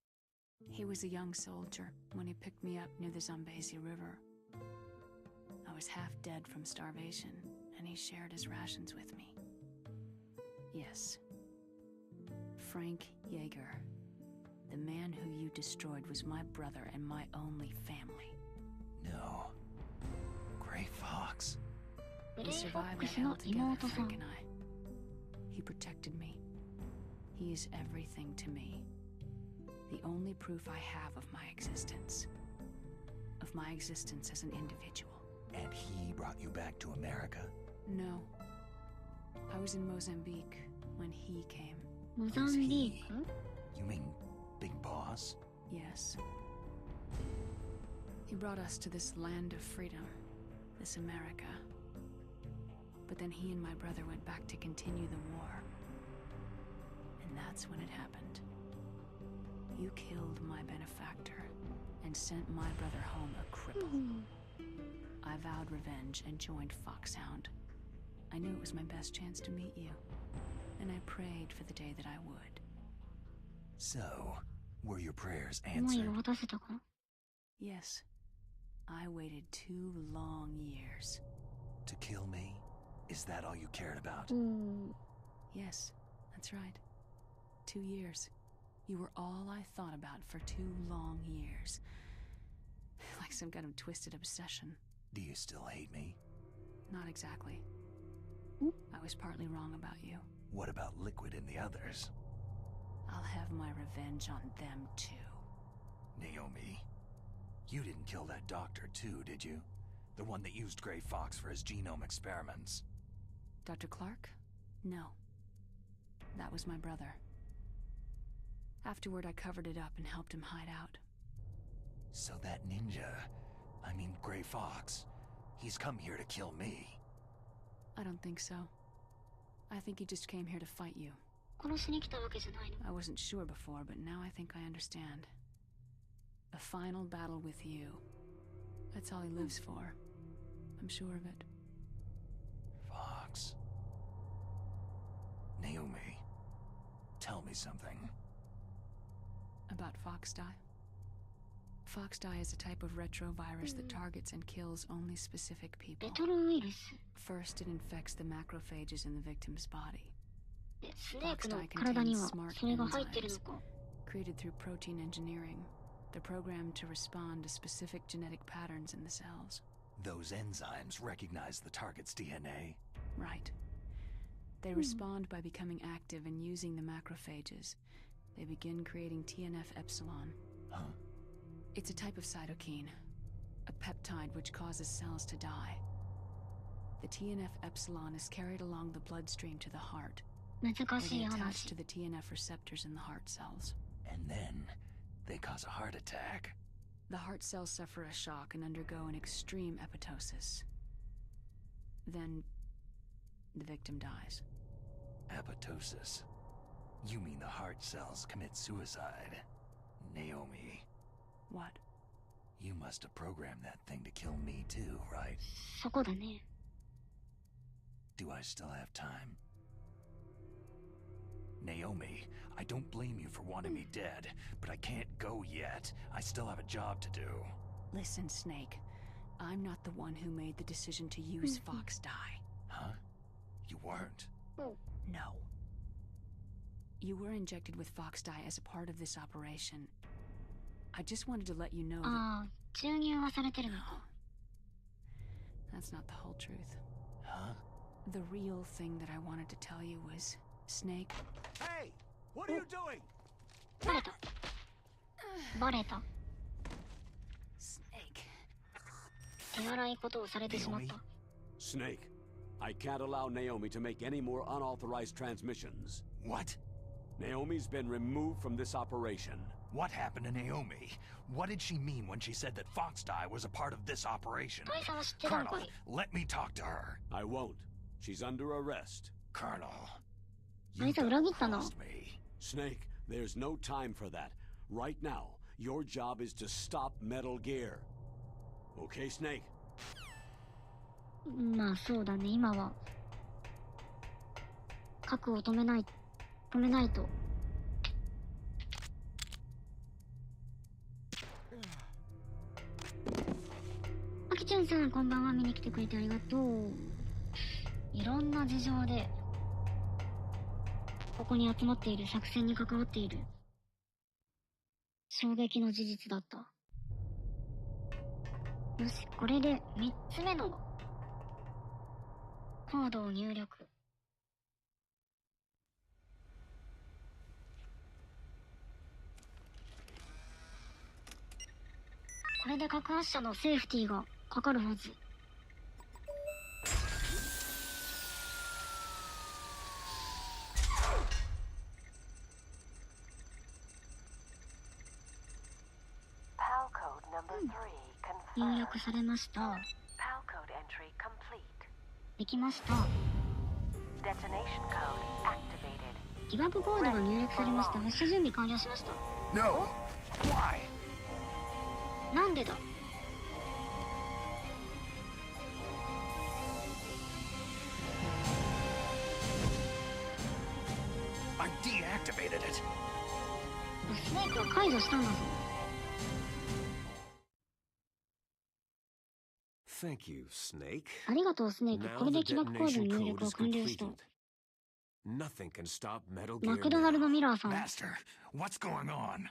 He was a young soldier when he picked me up near the Zambezi River. I was half dead from starvation, and he shared his rations with me. Yes. Frank Yeager. The man who you destroyed was my brother and my only family. No. Gray Fox. グ We レイフォッ survived ク that スの hell together, 妹さん。 Frank and I. He protected me. He is everything to me. The only proof I have of my existence. Of my existence as an individual. And he brought you back to America? No. I was in Mozambique when he came. モザンビーク。 You mean Big Boss? Yes. He brought us to this land of freedom, this America. But then he and my brother went back to continue the war. And that's when it happened. You killed my benefactor and sent my brother home a cripple. I vowed revenge and joined Foxhound. I knew it was my best chance to meet you, and I prayed for the day that I would. So, were your prayers 思い answered? を果たせたか。 Yes, I waited 2 long years. To kill me? Is that all you cared about? おお。 Yes, that's right. 2 years. You were all I thought about for 2 long years. Like some kind of twisted obsession. Do you still hate me? Not exactly. Hmm? I was partly wrong about you. What about Liquid and the others? I'll have my revenge on them too. Naomi, you didn't kill that doctor too, did you? The one that used Gray Fox for his genome experiments. Dr. Clark? No. That was my brother. Afterward, I covered it up and helped him hide out. So that ninja, I mean Gray Fox, he's come here to kill me. I don't think so. I think he just came here to fight you. 殺しに来たわけじゃないの。 I wasn't sure before, but now I think I understand. A final battle with you. That's all he lives for. I'm sure of it. Fox. Naomi, tell me something. About Foxdie? Foxdie is a type of retrovirus that targets and kills only specific people. レトロウイルス。 First, it infects the macrophages in the victim's body. スネークの体にはそれが入ってるのか。 Created through protein engineering. They're programmed to respond to specific genetic patterns in the cells. Those enzymes recognize the target's DNA? Right. They respond by becoming active and using the macrophages. They begin creating TNF-epsilon. Huh? It's a type of cytokine, a peptide which causes cells to die. The TNF-epsilon is carried along the bloodstream to the heart, where 難し they い attach 話。 to the TNF receptors in the heart cells. And then they cause a heart attack. The heart cells suffer a shock and undergo an extreme apoptosis. Then, the victim dies. Apoptosis. You mean the heart cells commit suicide? Naomi, What? you must have programmed that thing to kill me too, right? そこだね。 Do I still have time? Naomi, I don't blame you for wanting me dead, but I can't go yet. I still have a job to do. Listen, Snake. I'm not the one who made the decision to use Foxdie. Huh? You weren't. No. You were injected with Foxdie as a part of this operation. I just wanted to let you know that... ああ、注入はされてるのか。 That's not the whole truth. Huh? The real thing that I wanted to tell you was, Snake, Hey! What are you doing? バレた。バレた。 Snake. 手荒いことをされてしまった。 Snake, I can't allow Naomi to make any more unauthorized transmissions. What? Naomi's been removed from this operation. What happened to Naomi? What did she mean when she said that Foxdie was a part of this operation? 大佐は知ってたの Colonel, かい。 let me talk to her. I won't. She's under arrest. Colonel, 大 you 佐裏切ったな。 double-crossed me. Snake, there's no time for that. Right now, your job is to stop Metal Gear. Okay, Snake? まあそうだね、今は。核を止めないと。あきちゅんさん、こんばんは。見に来てくれてありがとう。いろんな事情で、ここに集まっている作戦に関わっている。衝撃の事実だった。よし、これで3つ目のコードを入力。これで核発射のセーフティーがかかるはず。PAL code number 3入 confirmed. 力されました。 PAL code entry complete. できました。 Detonation code activated. ギブアップコードが入力されました。発射準備完了しました。 No! Why? なんでだ。 I deactivated it. スネークは解除したんだぞ。 Thank you, Snake. ありがとう、スネーク。こ Now れ the で起爆コード detonation の入 code 力は is 完了した completed. Nothing can stop Metal マ Gear クドナルド・ now. ミラーさん。 Master, what's going on?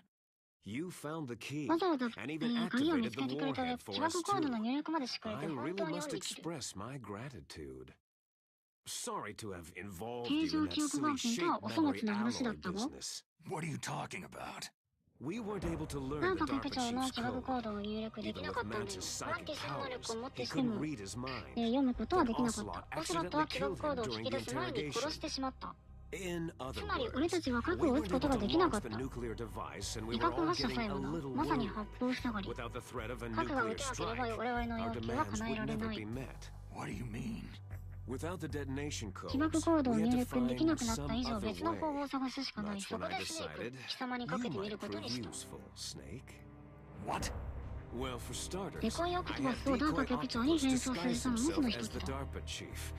You found the key わざわざ、 and even 鍵を見 activated つ the けてくれた warhead 起 for 爆 us コードの too. 入力までしてくれ I て本 really 当に must 恩に着る。 express my gratitude. Sorry to have involved 形 you 状 in 記 that 憶合 silly 金とは shape お粗 memory 末な話だ alloy ったが business. What are you talking about? We weren't able to な learn ん the と局 DARPA 長の chief's 起爆コ code. ードを入力でき Even な with かったんだよ。 Mantis' マン psychic ティス能 powers, 力を持って he しても couldn't read his mind. 読むことはできなかっ Then た。オセロットは起爆コードを聞き出す前に殺してしまった。 In other つまり俺た words, ちは we 核を撃つ weren't こと able が to できなか launch っ the た。 nuclear device, and we 威 were 嚇 all 発射 getting 作 a 用だ。 little まさに worried. 発砲したがり。 Without the threat of a 核が撃 nuclear てなければ strike, 我々の our 要求は demands 叶えら would れな never い。 be met. What do you mean? Without the detonation 起爆 codes, コードを we 入 had to 力でき find なくなった some 以上 other 別の方法 way. を探すしかない。 That's そ when こ I でスネーク、 decided 貴様にか you けてみる might ことに prove した。 useful, Snake. What? Well, for starters, デコイオク I トパ had スをダーパ decoy 局長に octopus 変装され disguise たのもそ himself の一 as つ the だ。 DARPA chief.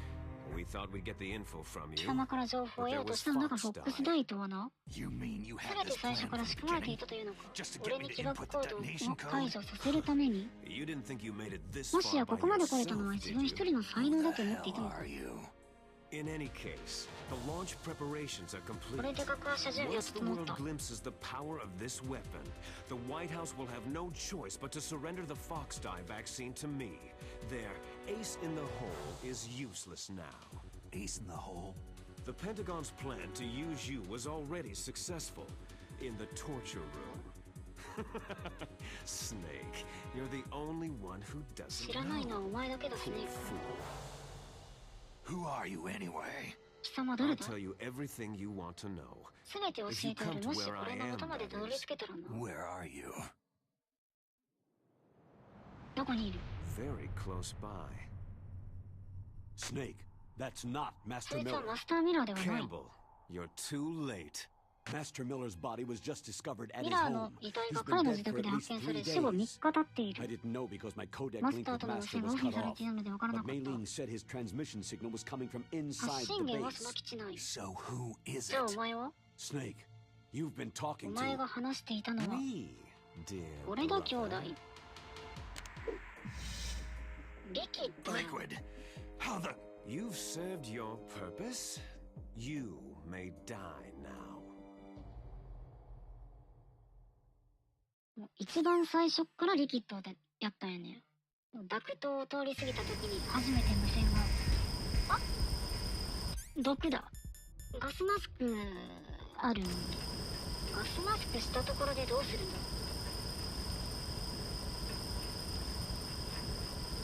We thought we'd get the info from 貴 you. 様から情報を得ようとしたのだがフォックスダイトはな、 You mean you す had べて this 最初 plan から from 仕 the 組まれてい beginning? たというのか。 Just to 俺 get に me 起 to 爆 input コー the ドを detonation 解 code? 除させるために、 You didn't think you made it this もし far やこ by こまで来れたのは yourself, 自 did 分 you? 一人の才能だと思ってい Hell たのか。 are you? In any case, the launch preparations are これ complete. で核発射準備は Once the 整っ world た。 glimpses the power of this weapon, the White House will have no choice but to surrender the Fox dye vaccine to me. Their ace in the hole is useless now. Ace in the hole? The Pentagon's plan to use you was already successful in the torture room. Snake, you're the only one who 知 doesn't らないのは know. お前だけだ、スネー Fool. ク。 Who are you anyway? 貴様誰 I'll だ？ tell you everything you want to know. すべて教えてやる。もし俺の元までたどり着けたらな。 Where are you? どこにいる？ Very close by. Snake, that's not そ Master いつは Miller. マスターミラーではない。 Campbell, you're too late. Master Miller's body was just discovered at ミ his ラーの home. 遺体 He's が been 彼の dead 自 for 宅 at で発 least 見され 3死後3 days. 日経ってい I る。 didn't know because my codec マス link ター with との無 Master 線が was オフに cut され off. ているので分からな But かった。 Mei-Ling said his transmission signal was coming from 発 inside 信 the 源はその base. 基地内。 So who is じゃあお it? 前は？ Snake, you've been お talking 前 to... が話していたのは Me, dear 俺だ兄弟。 brother. リキッド。 Liquid. How the... You've served your purpose. You may die now. もう一番最初っからリキッドでやったんやね。ダクトを通り過ぎた時に初めて無線が。あ、毒だ。ガスマスクある。ガスマスクしたところでどうするんだ。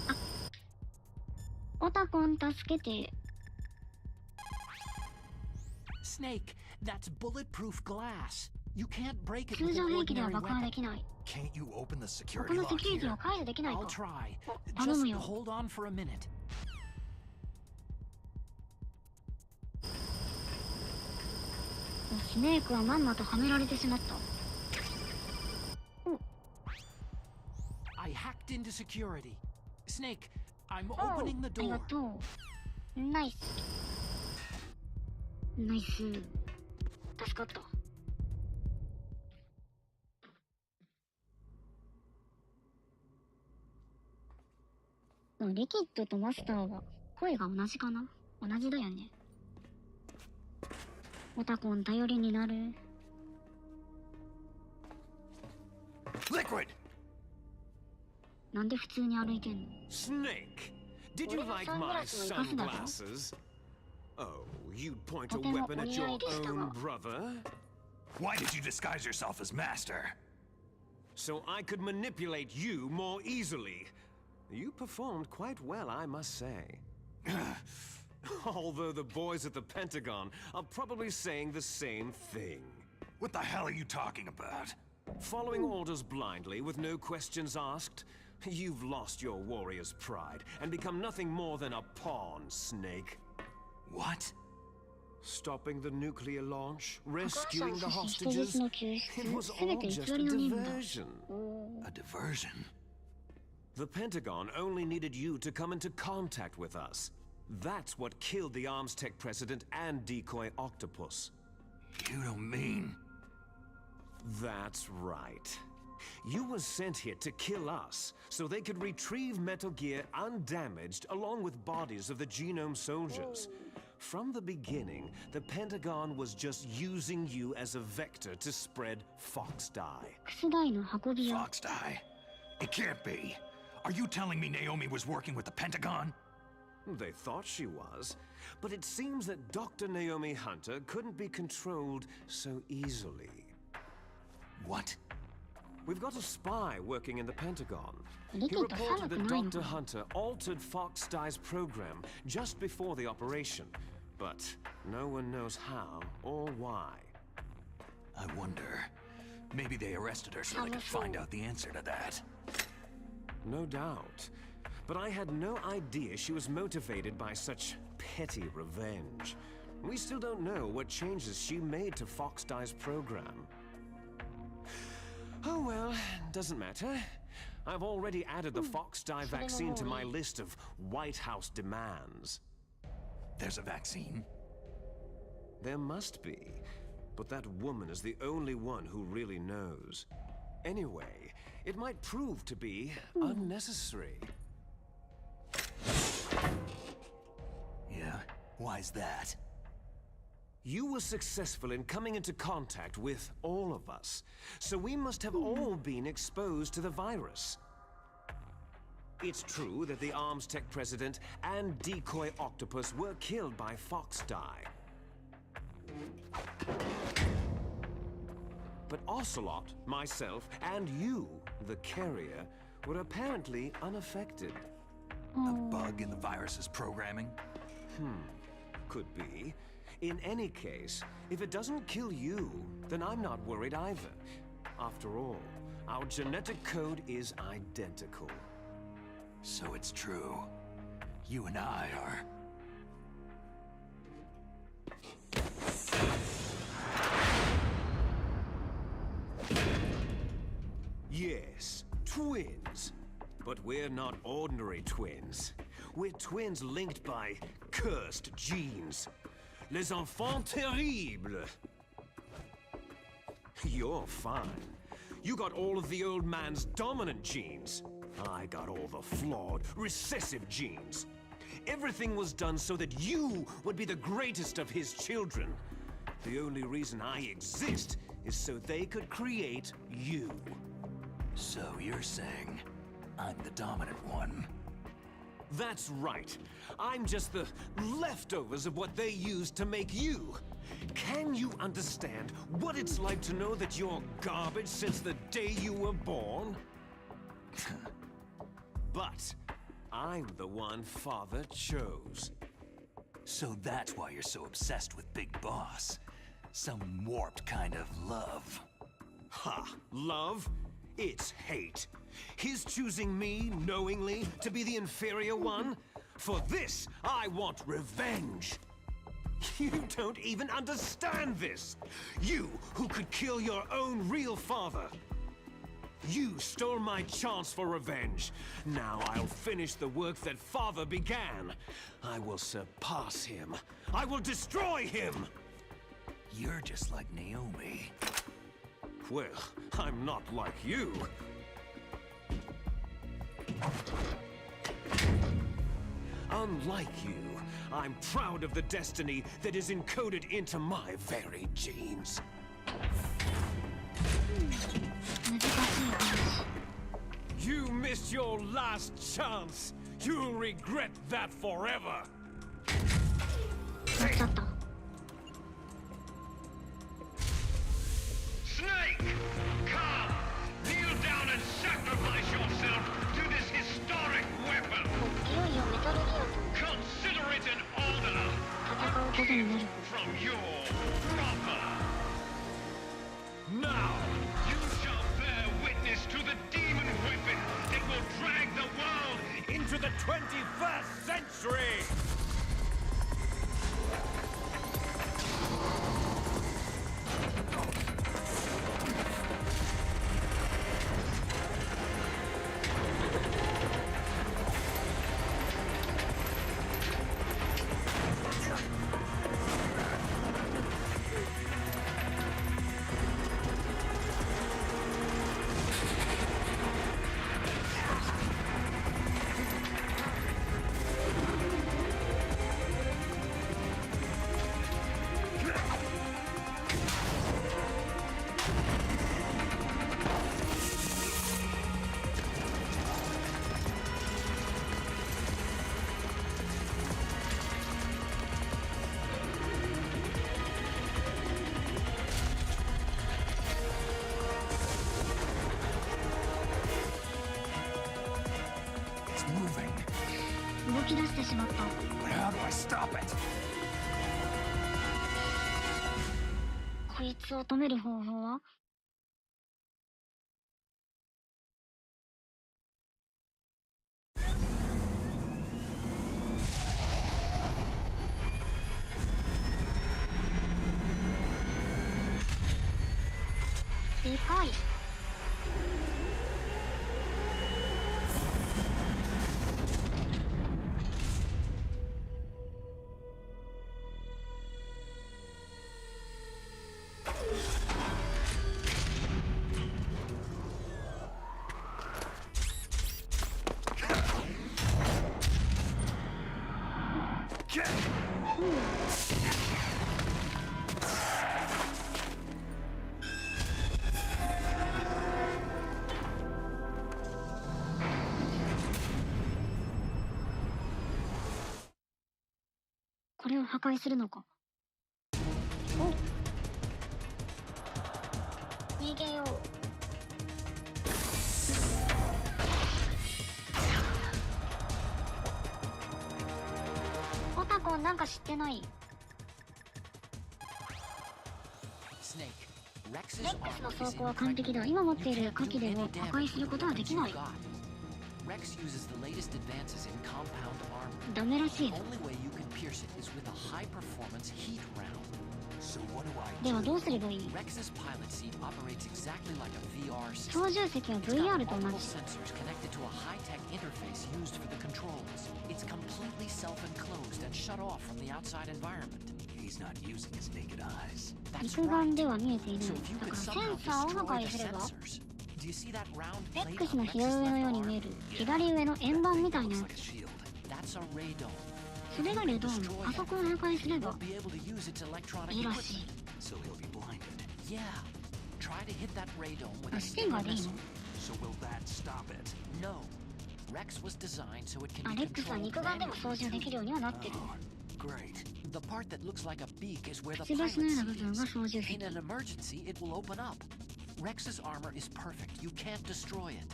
あ、オタコン助けて。 Snake, that's bulletproof glass. You can't break it 通 with 常 an 兵器では ordinary 爆破で weapon. きない。 Can't you open the こ security このセ lock キュリティ here? を解除できない I'll か。 try. 頼む Just よ。 hold on for a minute. スネークはまんまとはめられてしまった。 I hacked into security. Snake, I'm おう、 opening the ありが door. とう。ナイス。ナイス。助かった。リキッドとマスターは声が同じかな？同じだよね。オタコン頼りになる。 Liquid! なんで普通に歩いてんの？ Snake, did you like my sunglasses? Oh, you'd point a weapon at your own brother? Why did you disguise yourself as Master? So I could manipulate you more easily. You performed quite well, I must say. Although the boys at the Pentagon are probably saying the same thing. What the hell are you talking about? Following orders blindly with no questions asked, you've lost your warrior's pride and become nothing more than a pawn, Snake. What? Stopping the nuclear launch, 爆破者 rescuing を the 阻止して人 hostages, 質の救 it 出。 was すべ all て偽 just り a の任務だ。 diversion. A diversion? The Pentagon only needed you to come into contact with us. That's what killed the Arms Tech president and decoy octopus. You don't mean... That's right. You were sent here to kill us, so they could retrieve Metal Gear undamaged along with bodies of the Genome soldiers. From the beginning, the Pentagon was just using you as a vector to spread Fox dye. 楠台の運び屋。 Fox die? It can't be. Are you telling me Naomi was working with the Pentagon? They thought she was, but it seems that Dr. Naomi Hunter couldn't be controlled so easily. What? We've got a spy working in the Pentagon. He リキッド寒 reported く that ないの Dr. Hunter altered Fox Dye's program just before the operation, but no one knows how or why. I wonder. Maybe they arrested her so they could find out the answer to that. No doubt. But I had no idea she was motivated by such petty revenge. We still don't know what changes she made to Fox Dye's program. Oh well, doesn't matter. I've already added the Fox Dye vaccine to my list of White House demands. There's a vaccine? There must be, but that woman is the only one who really knows. Anyway, it might prove to be unnecessary. Yeah? Why's that? You were successful in coming into contact with all of us, so we must have all been exposed to the virus. It's true that the Arms Tech president and decoy octopus were killed by Fox Dye. But Ocelot, myself, and you, the carrier, were apparently unaffected. A bug in the virus's programming? Could be. In any case, if it doesn't kill you, then I'm not worried either. After all, our genetic code is identical. So it's true. You and I are... Yes, twins. But we're not ordinary twins. We're twins linked by cursed genes. Les enfants terribles. You're fine. You got all of the old man's dominant genes. I got all the flawed, recessive genes. Everything was done so that you would be the greatest of his children. The only reason I exist is so they could create you. So you're saying I'm the dominant one? That's right. I'm just the leftovers of what they used to make you. Can you understand what it's like to know that you're garbage since the day you were born? But I'm the one Father chose. So that's why you're so obsessed with Big Boss. Some warped kind of love. Ha! Love? It's hate. His choosing me, knowingly, to be the inferior one? For this, I want revenge. You don't even understand this! You, who could kill your own real father! You stole my chance for revenge. Now I'll finish the work that Father began. I will surpass him. I will destroy him! You're just like Naomi. Well, I'm not like you. Unlike you, I'm proud of the destiny that is encoded into my very genes. 難しい話。 You missed your last chance. You'll regret that forever. やっちゃった。 Snake! Come! Kneel down and sacrifice yourself to this historic weapon! いよいよメタルギアと Consider it an honor! 戦うことになる。 From your brother! Now! You shall bear witness to the demon weapon that will drag the world Into the 21st century! 動き出してしまった。 But how do I stop it? こいつを止める方法は？でかい。これを破壊するのか。お、逃げよう。オタコンなんか知ってない？レックスの装甲は完璧だ。今持っている火器でも破壊することはできない。ダメらしいぞ。ではどうすればいい？操縦席は VR と同じ。肉眼では見えていない。だからセンサーを破壊すれば、レックスの左上のように見える左上の円盤みたいなやつ。それがレドーム。あそこを破壊すればいいらしい。あ、視点がでいいの？あ、レックスは肉眼でも操縦できるようにはなってる。くちばしのような部分が操縦席。Rex's armor is perfect. You can't destroy it.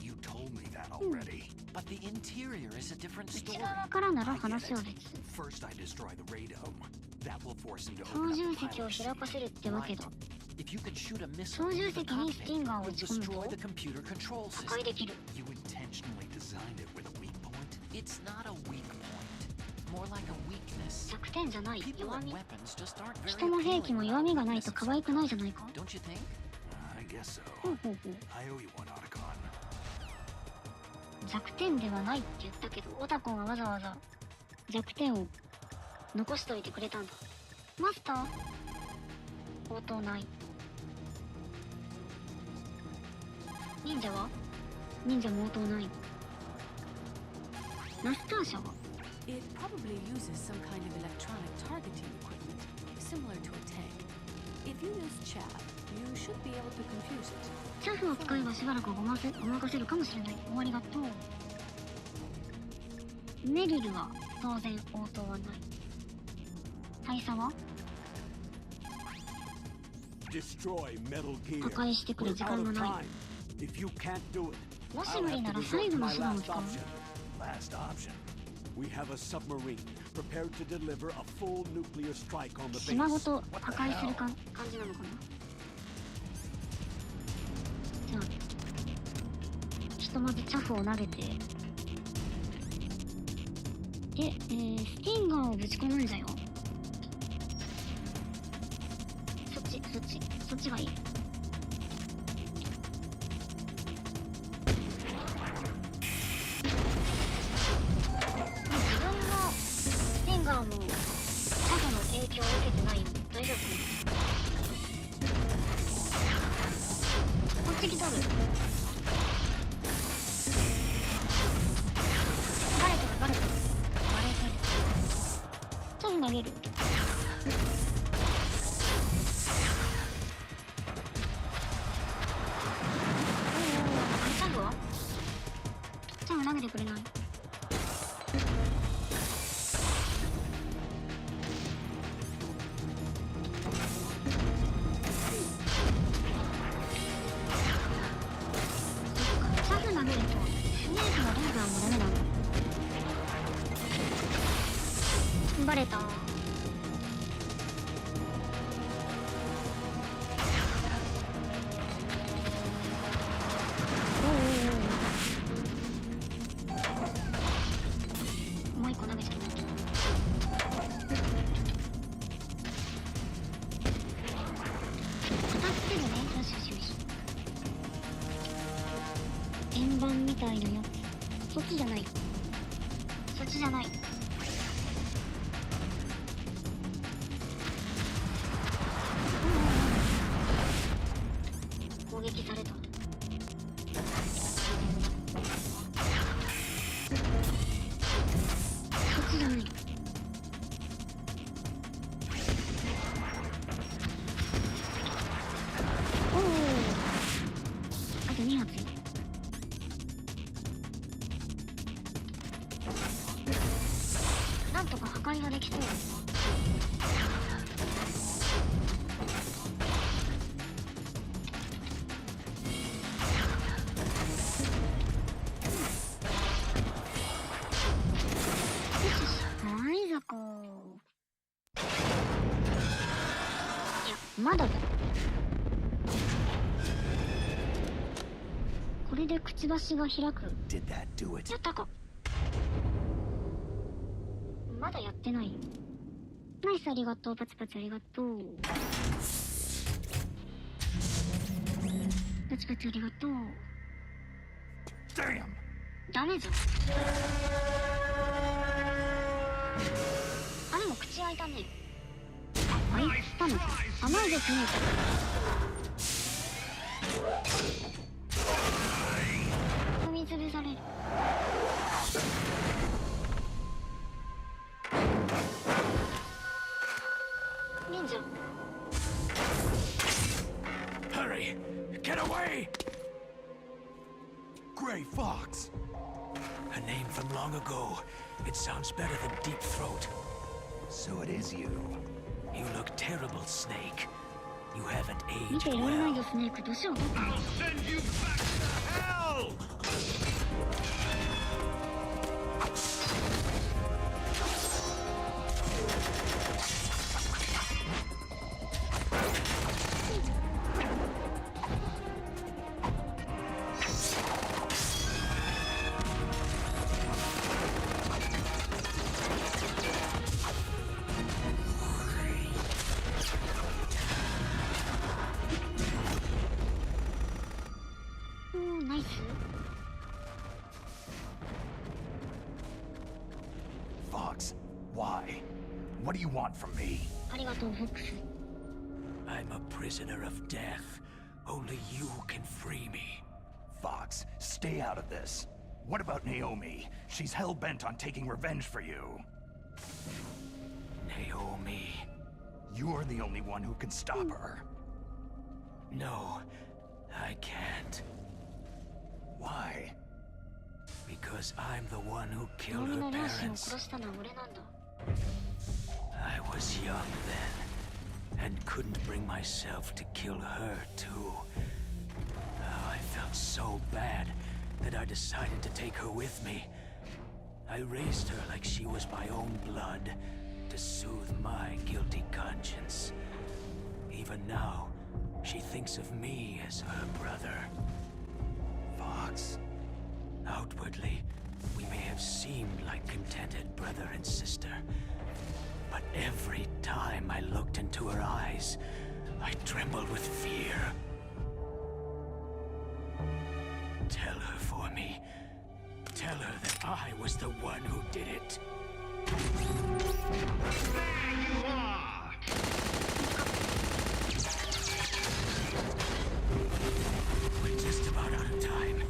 You told me that already. But the interior is a different story. 内側からなら話は別。 First I destroy the radome. That will force him to 操 open 縦 up the 席を pilot 開かせるってわけだ。 If you could shoot a 操 missile 縦 into the 席にスティン cockpit, ガーを you'll 撃ち込む destroy と the computer control 破 system. 壊できる。 You intentionally designed it with a weak point? It's not a weak point. More like a weakness. 弱点じゃない。 People 弱 and み。 weapons just aren't very 人も兵器 appealing も without 弱みがないと weaknesses. 可愛くないじゃないか。 Don't you think? I guess so. ほうほうほう。 I owe you one, Otacon. 弱点ではないって言ったけど、オタコンはわざわざ弱点を残しといてくれたんだ。マスター？応答ない。忍者は？忍者も応答ない。マスター社は？ It probably uses some kind of electronic targeting equipment, similar to a tank. If you use chaff, you should be able to confuse it. チャフを使えばしばらくごまかせるかもしれない。ありがとう。メリルは当然応答はない。大佐は？ Destroy Metal 破 Gear. 壊してくる We're 時 out 間が of ない。 time. If you can't do it, もし I'll 無理 have な to ら resort 最後 to の my 手段を last 使う。 option. Last option. We have a submarine prepared to deliver a full nuclear strike on the 島ご base. と破壊する感じなのかな。じゃあひとまずチャフを投げて、で、スティンガーをぶち込むんじゃよ。そっちがいい。自分のスティンガーもチャフの影響を受けてないよ。大丈夫？こっち来とる。バレてる。チャフ投げる。チャフは？チャフ投げてくれない。チャフ投げるとスネークのレーザーもダメなんだ。バレた。もう一個投げちゃった。当たってるね。よしよしよし。円盤みたいなやつ。そっちじゃない。そっちじゃない。攻撃された。そっちじゃない。おお。あと2発。なんとか破壊ができそう。ないぞこう。いや、まだだ。これでくちばしが開く。Did that do it? やったか。まだやってない。ナイスありがとう。パチパチありがとう。パチパチありがとう。Damn! ダメぞ。あれも口開いたね。あ、開いたの。甘いですね。踏み潰される。忍者。 Hurry! Get away! Gray Fox! A name from long ago. It sounds better than Deep Throat. So it is you. You look terrible, Snake. You haven't 見 aged ていられないよ well. スネーク。年を取ったね。 I'll send you back to hell! おー、ナイス。 Fox, why? What do you want from me? ありがとう、フォックス。 I'm a prisoner of death. Only you can free me. Fox, stay out of this. What about Naomi? She's hell-bent on taking revenge for you. Naomi. You're the only one who can stop her. No, I can't. Why? Because I'm the one who ナ killed オミ her の両親を parents. 殺したのは俺なんだ。 I was young then, and couldn't bring myself to kill her, too. Oh, I felt so bad that I decided to take her with me. I raised her like she was my own blood, to soothe my guilty conscience. Even now, she thinks of me as her brother. Fox. Outwardly, we may have seemed like contented brother and sister. But every time I looked into her eyes, I trembled with fear. Tell her for me. Tell her that I was the one who did it. There you are! We're just about out of time.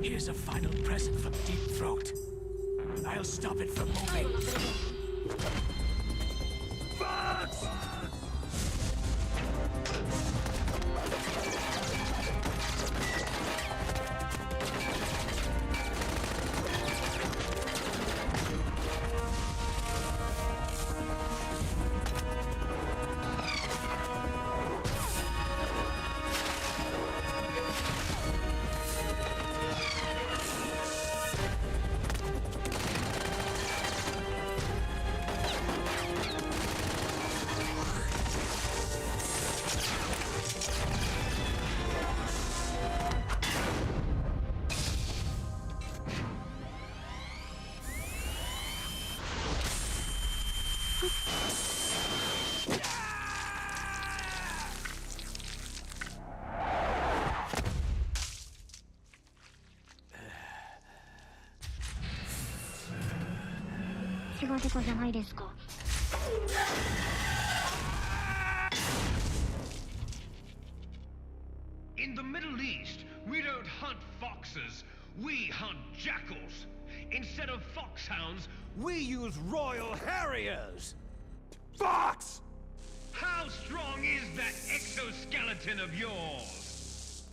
Here's a final present from Deep Throat. I'll stop it from 最後 moving. のプレゼント。 おが出たじゃないですか。In the Middle East, we don't hunt foxes, we hunt jackals. Instead of foxhounds, We use Royal Harriers! Fox! how strong is that exoskeleton of yours?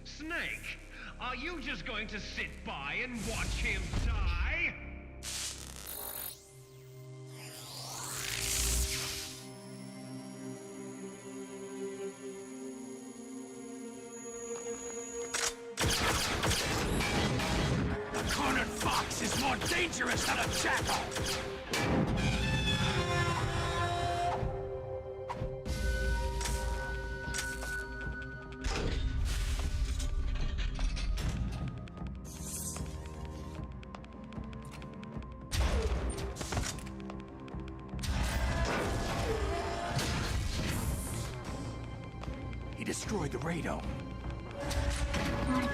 Snake, are you just going to sit by and watch him die? The cornered fox is more dangerous than a jackal! He destroyed the radome. 壊れた。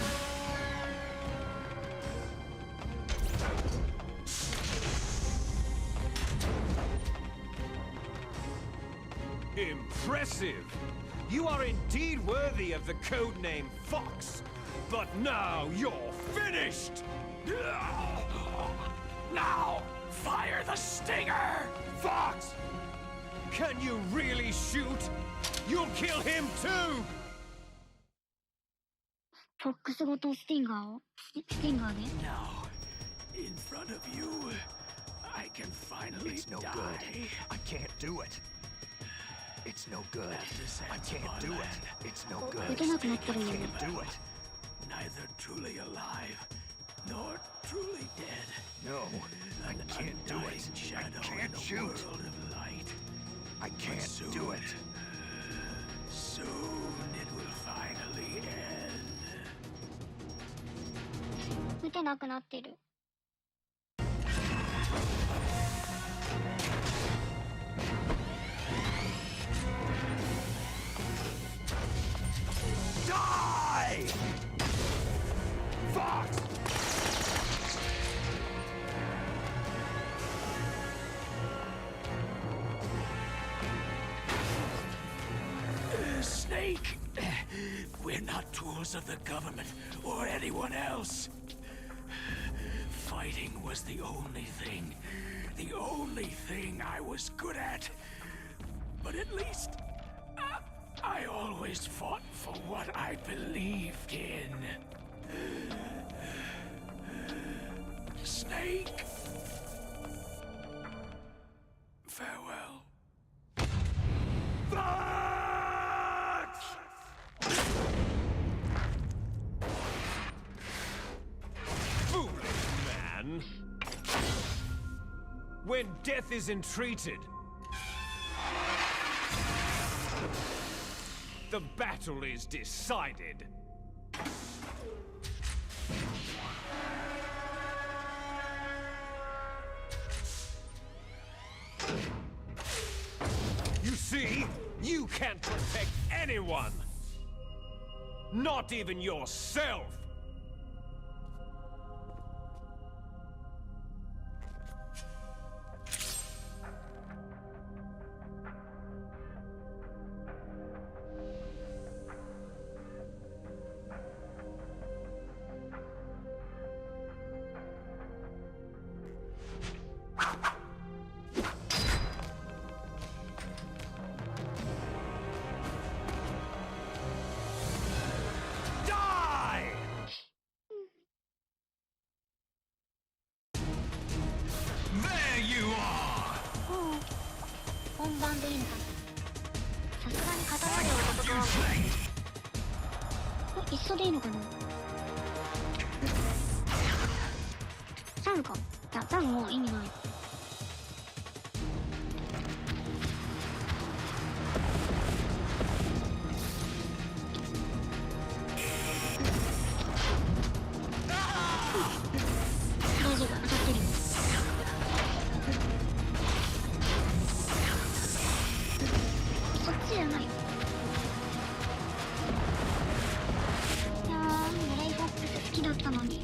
Impressive! You are indeed worthy of the codename Fox. But now you're finished! Now, fire the stinger! Fox! Can you really shoot? You'll kill him too! フォックスごとスティンガーをスティンガーで Now, in front of you, I can finally It's no die. good. I can't do it. It's no good. I can't do it. It's no good. 打てなくなってるよ。 Can't do it. Neither truly alive, nor truly dead. No, I can't do it. I can't shoot. World of light. I can't do it. Soon it will finally end. 打てなくなってる。 Die! Fox! Snake, we're not tools of the government or anyone else. Fighting was the only thing I was good at. But at least I always fought for what I believed in. Snake. Farewell. Fox! Foolish man! When death is entreated, the battle is decided. You see, you can't protect anyone. Not even yourself. Die! 本番でいいのかな。さすがに刀で男は一緒でいいのかな。サムか。いや、サムもう意味ない。大丈夫、当たってるよ。そっちじゃない。いやー、ミレイフォックス好きだったのに。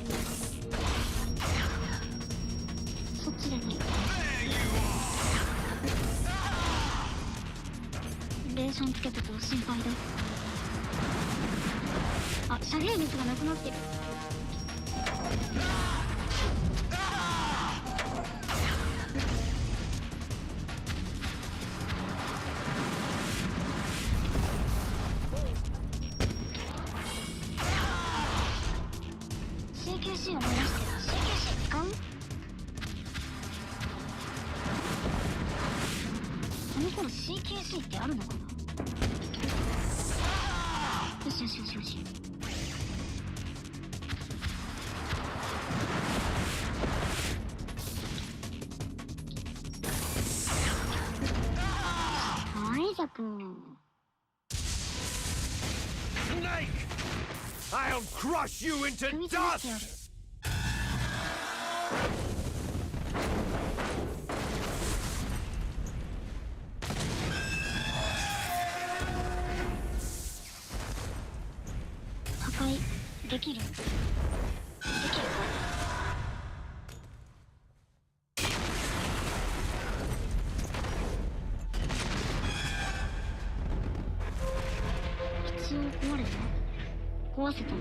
そっちじゃない。ーションつけてたら心配だ。あ、遮蔽物がなくなってる。CQC を目指してる。CQC 使う？この頃 CQC ってあるのかな？よしよしよしよし。はい、ザク。Snake! I'll crush you into dust! 破壊できる？できるか？一応壊れた？壊せたの？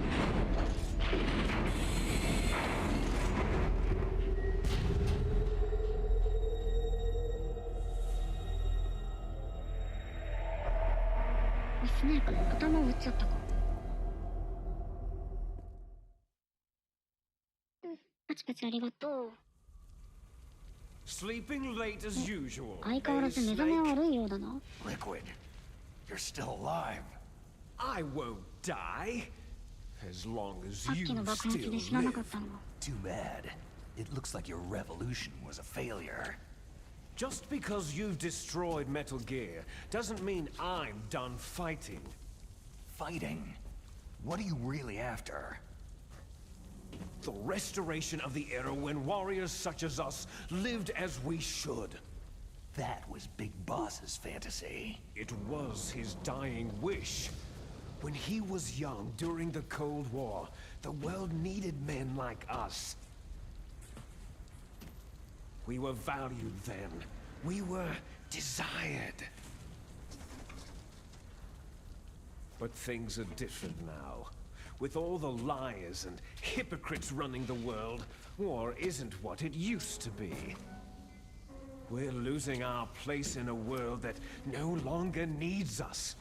スネーク頭を打っちゃったか。パチパチありがとう。Sleeping late as usual. 相変わらず目覚め悪いようだな。Liquid, you're still alive. I won't die. As long as さっ you きの爆発 still で死ななか live. ったのは。Too bad. It looks like your revolution was a failure. Just because you've destroyed Metal Gear doesn't mean I'm done fighting. Fighting? What are you really after? The restoration of the era when warriors such as us lived as we should. That was Big Boss's fantasy. It was his dying wish. When he was young during the Cold War, the world needed men like us. We were valued then. We were desired. But things are different now. With all the liars and hypocrites running the world, war isn't what it used to be. We're losing our place in a world that no longer needs us.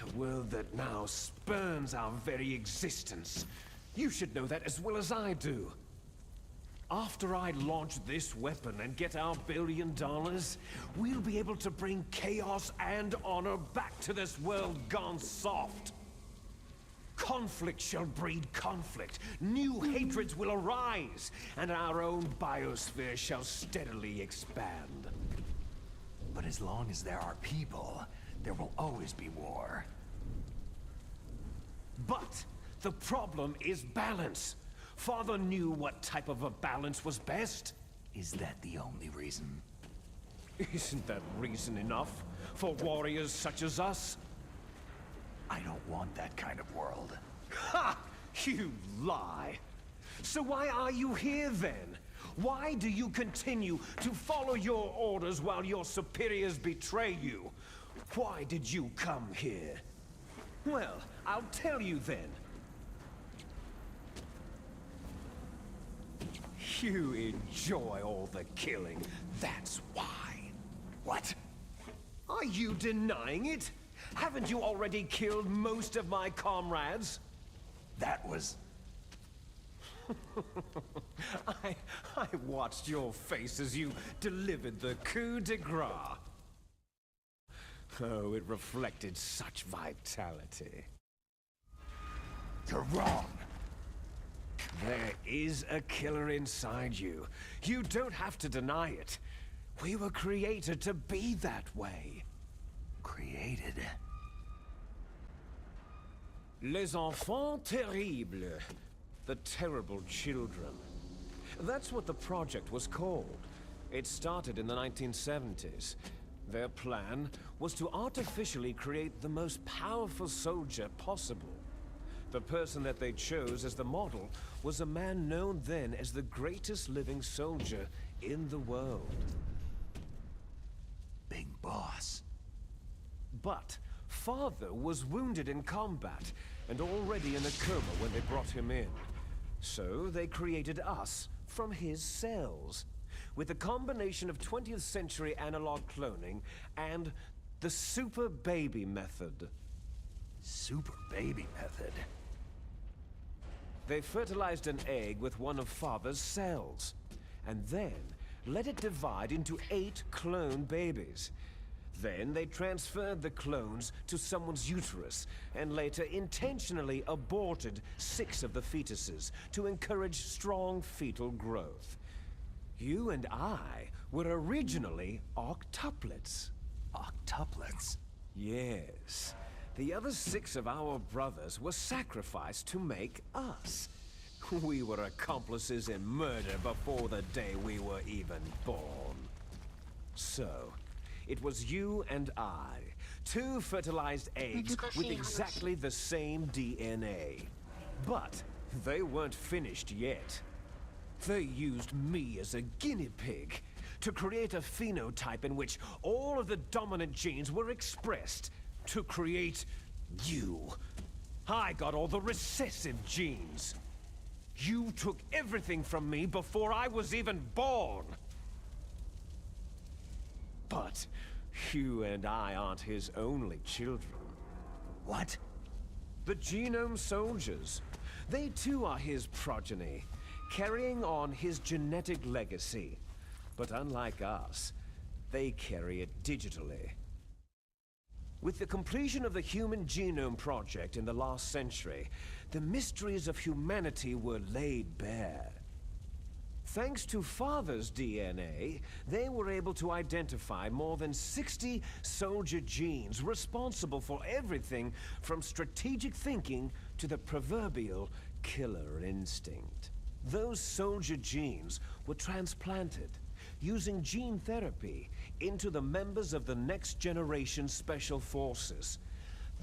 A world that now spurns our very existence. You should know that as well as I do. After I launch this weapon and get our $1 billion, we'll be able to bring chaos and honor back to this world gone soft. Conflict shall breed conflict, new hatreds will arise, and our own biosphere shall steadily expand. But as long as there are people, there will always be war. But the problem is balance. Father knew what type of a balance was best. Is that the only reason? Isn't that reason enough for warriors such as us? I don't want that kind of world. Ha! You lie! So why are you here then? Why do you continue to follow your orders while your superiors betray you? Why did you come here? Well, I'll tell you then. You enjoy all the killing, that's why. What? Are you denying it? Haven't you already killed most of my comrades? That was... I watched your face as you delivered the coup de grace. Oh, it reflected such vitality. You're wrong. There is a killer inside you. You don't have to deny it. We were created to be that way. Created? Les enfants terribles. The terrible children. That's what the project was called. It started in the 1970s. Their plan was to artificially create the most powerful soldier possible. The person that they chose as the model was a man known then as the greatest living soldier in the world. Big Boss. But Father was wounded in combat and already in a coma when they brought him in. So they created us from his cells, with a combination of 20th century analog cloning and the super baby method. Super baby method? They fertilized an egg with one of Father's cells, and then let it divide into 8 clone babies. Then they transferred the clones to someone's uterus, and later intentionally aborted 6 of the fetuses to encourage strong fetal growth. You and I were originally octuplets. Octuplets? Yes. The other 6 of our brothers were sacrificed to make us. We were accomplices in murder before the day we were even born. So, it was you and I, 2 fertilized eggs with exactly the same DNA. But they weren't finished yet. They used me as a guinea pig to create a phenotype in which all of the dominant genes were expressed to create you. I got all the recessive genes. You took everything from me before I was even born. But you and I aren't his only children. What? The Genome Soldiers. They too are his progeny, carrying on his genetic legacy. But unlike us, they carry it digitally. With the completion of the Human Genome Project in the last century, the mysteries of humanity were laid bare. Thanks to Father's DNA, they were able to identify more than 60 soldier genes responsible for everything from strategic thinking to the proverbial killer instinct. Those soldier genes were transplanted using gene therapy into the members of the next generation special forces.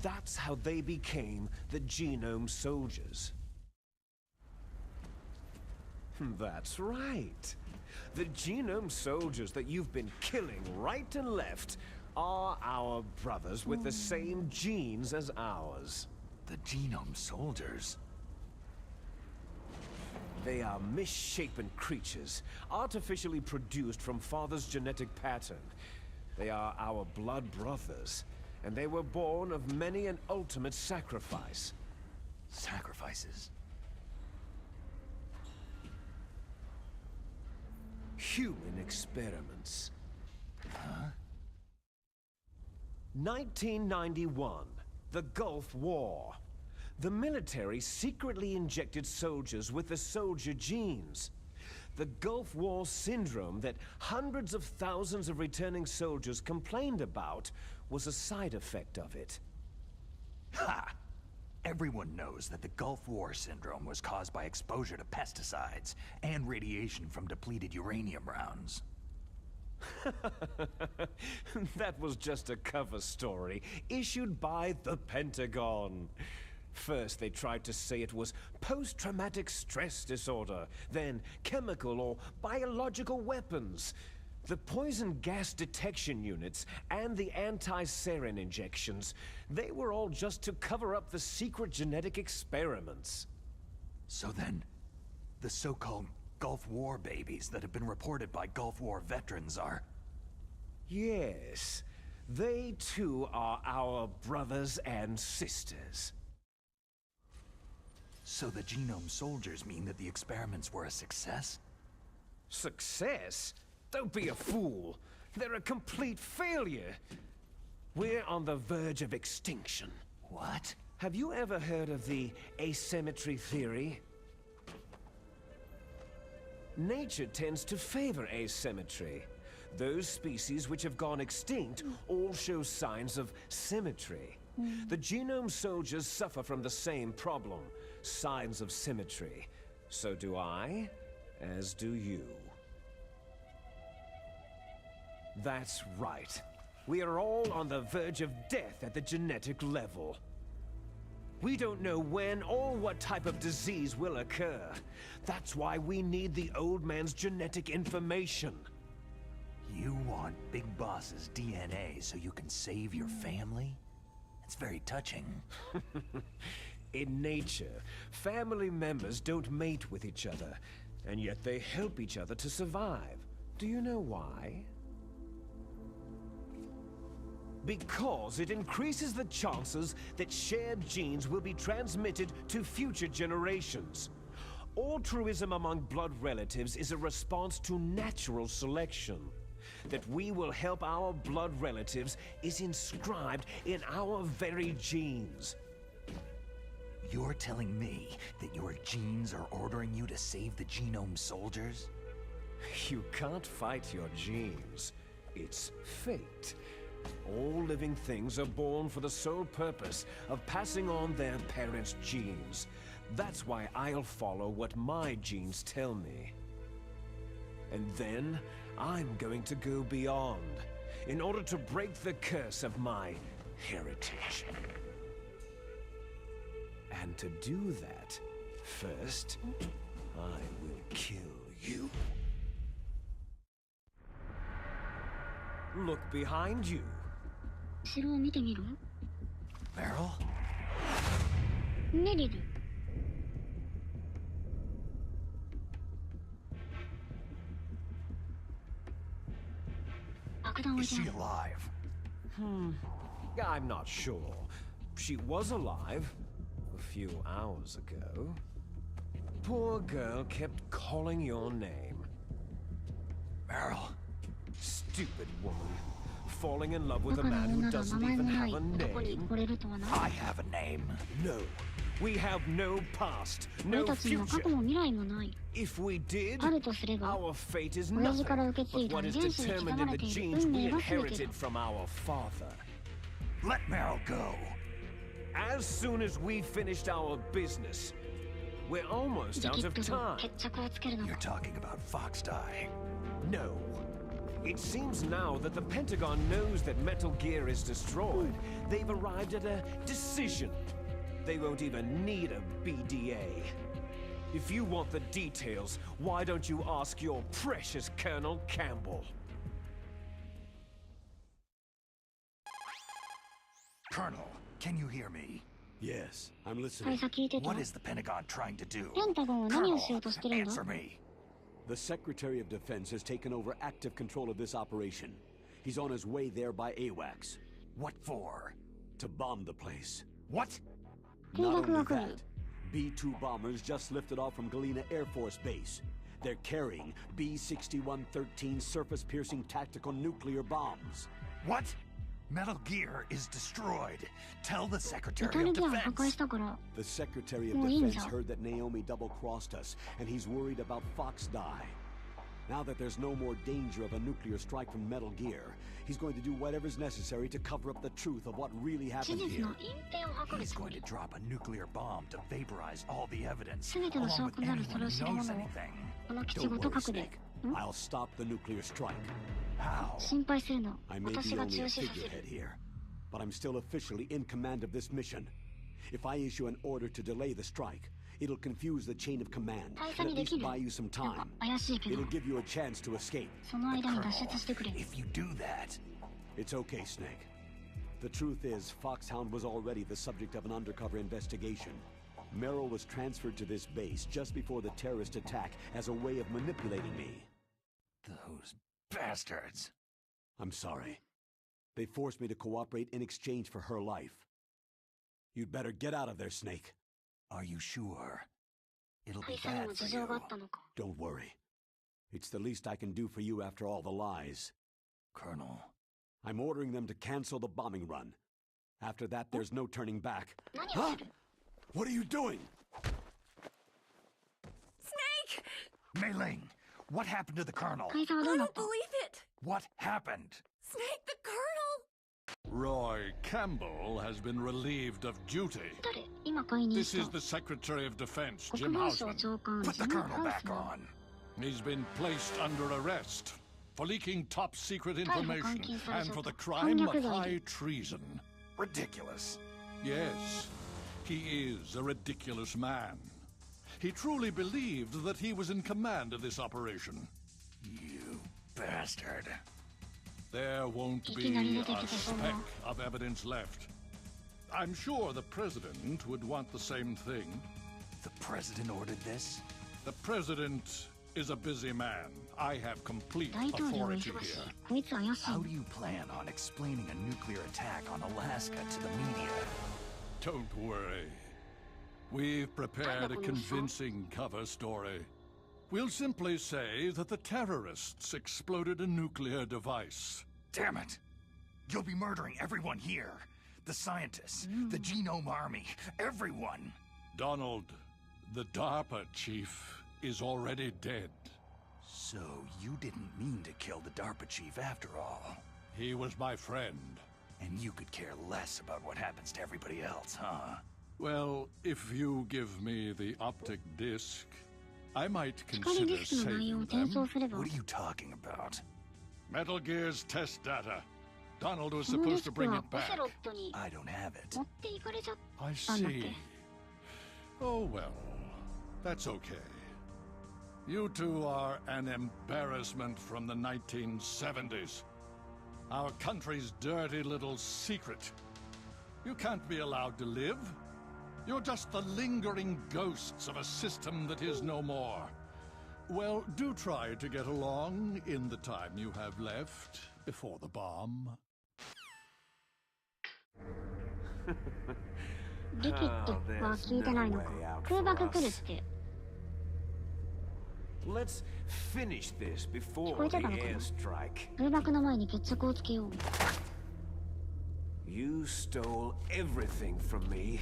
That's how they became the Genome Soldiers. That's right. The Genome Soldiers that you've been killing right and left are our brothers with the same genes as ours. The Genome Soldiers? They are misshapen creatures, artificially produced from Father's genetic pattern. They are our blood brothers, and they were born of many an ultimate sacrifice. Sacrifices? Human experiments. Huh? 1991, the Gulf War. The military secretly injected soldiers with the soldier genes. The Gulf War syndrome that hundreds of thousands of returning soldiers complained about was a side effect of it. Ha! Everyone knows that the Gulf War syndrome was caused by exposure to pesticides and radiation from depleted uranium rounds. That was just a cover story issued by the Pentagon. First, they tried to say it was post-traumatic stress disorder, then chemical or biological weapons. The poison gas detection units and the anti-sarin injections, they were all just to cover up the secret genetic experiments. So then, the so-called Gulf War babies that have been reported by Gulf War veterans are... Yes, they too are our brothers and sisters. So the Genome Soldiers mean that the experiments were a success? Success? Don't be a fool. They're a complete failure. We're on the verge of extinction. What? Have you ever heard of the asymmetry theory? Nature tends to favor asymmetry. Those species which have gone extinct all show signs of symmetry. The Genome Soldiers suffer from the same problem, signs of symmetry. So do I, as do you. That's right. We are all on the verge of death at the genetic level. We don't know when or what type of disease will occur. That's why we need the old man's genetic information. You want Big Boss's DNA so you can save your family? It's very touching. In nature, family members don't mate with each other, and yet they help each other to survive. Do you know why? Because it increases the chances that shared genes will be transmitted to future generations. Altruism among blood relatives is a response to natural selection. That we will help our blood relatives is inscribed in our very genes. You're telling me that your genes are ordering you to save the genome soldiers? You can't fight your genes. It's fate. All living things are born for the sole purpose of passing on their parents' genes. That's why I'll follow what my genes tell me. And then, I'm going to go beyond, in order to break the curse of my heritage. And to do that, first, I will kill you. Look behind you. 後ろを見てみる？ Meryl? メリル。爆弾置い Is てあ she る。 alive? I'm not sure. She was alive a few hours ago. Poor girl kept calling your name. Meryl? Stupid woman. Falling in love だ with a から man 女 who が名 doesn't 前も even ない have a とこに name. 惚れるとはな。 I have a name. No. We have no past, 俺 no たちには過 future. 去も未来もない。 If we did, あるとすれば、 our fate is 親父から nothing 受け継い but だ what 遺 is 伝子に刻 determined ま in れ the ている genes 運 we 命が全て inherited だ。 from our father. Let Meryl go. As soon as we finished our business, we're almost ジャ out ケッ of トと time. 決着をつけるの You're か。 talking about Fox Die. No. It seems now that the Pentagon knows that Metal Gear is destroyed. They've arrived at a decision. They won't even need a BDA. If you want the details, why don't you ask your precious Colonel Campbell? Colonel, can you hear me? Yes, I'm 大 listening. 佐聞いてた。 What is the Pentagon trying to do? ペンタゴンは何をしようとしてるんだ？ Answer me. The Secretary of Defense has taken over active control of this operation. He's on his way there by AWACS. What for? To bomb the place. What? Not空爆 only が来 that, る。 B-2 bombers just lifted off from Galena Air Force Base. They're carrying B-6113 surface-piercing tactical nuclear bombs. What? Metal Gear is destroyed. Tell the メ Secretary タル of ギアを破壊 Defense. したから、 The Secretary of Oh, Defense Angel. heard that Naomi double-crossed us, and he's worried about Fox Die. Now that there's no more danger of a nuclear strike from Metal Gear, he's going to do whatever's necessary to cover up the truth of what really 事 happened 実の here. 隠蔽を図る He's つも going り to。drop a nuclear bomb to vaporize all the evidence, 全ての along 証 with 拠である anyone それを who 知る knows 者を anything. この基地 Don't ごと worry, 核で。 Snake. I'll stop the nuclear strike. How? 心配するな。 I may 私 be が only 中 a 止させ figurehead る。 here, but I'm still officially in command of this mission. If I issue an order to delay the strike, it'll confuse the chain of command 大 and 佐に at でき least る？ buy you some なんか time. 怪しいけど、 It'll give you a chance to escape. その間に Colonel, 脱出してくれ。 if you do that, It's okay, Snake. The truth is, Foxhound was already the subject of an undercover investigation. Merrill was transferred to this base just before the terrorist attack as a way of manipulating me. those bastards. I'm sorry. They forced me to cooperate in exchange for her life. You'd better get out of there, Snake. Are you sure? It'll 大 be 佐に bad も for 事情 you. があったのか。 Don't worry. It's the least I can do for you after all the lies. Colonel. I'm ordering them to cancel the bombing run. After that, there's no turning back. 何をする？ What are you doing? Snake! Mei Ling, what happened to the Colonel? 大佐はどう I な don't った？ believe it! What happened? Snake, the Colonel! Roy Campbell has been relieved of duty. 誰？今解任 This し is た。 the Secretary of Defense, 国 Jim 防省 Hausman. 長官 Put ジ the ム・ Colonel ハウ back スマン。 on. He's been placed under arrest for leaking top secret information and for the crime of high treason. Ridiculous. Yes, he is a ridiculous man. He truly believed that he was in command of this operation. You bastard. There won't be a speck of evidence left. I'm sure the president would want the same thing. The president ordered this? The president is a busy man. I have complete 大統領は authority 忙しい。 here. こいつ怪しい。 How do you plan on explaining a nuclear attack on Alaska to the media? Don't worry. We've prepared a convincing cover story. We'll simply say that the terrorists exploded a nuclear device. Damn it! You'll be murdering everyone here. The scientists, the genome army, everyone. Donald, the DARPA chief, is already dead. So you didn't mean to kill the DARPA chief after all. He was my friend. And you could care less about what happens to everybody else, huh? Well, if you give me the optic disc, I might 光ディ consider スクの内容を saving 転 them. 送すれば What are you talking about? Metal Gear's test data. Donald was そのディ supposed ス to ク bring は it オセロ back. ットに I don't have it. 持っていかれちゃっ I たんだっ see. け。 Oh well, that's okay. You two are an embarrassment from the 1970s. Our country's dirty little secret. You can't be allowed to live. You're just the lingering ghosts of a system that is no more. Well, do try to get along in the time you have left before the bomb. リキッドは聞いてないのか。空爆来るって。 Let's finish this 聞 before こえ the てたのかな。 airstrike. 空爆の前に決着をつけよう。 You stole everything from me.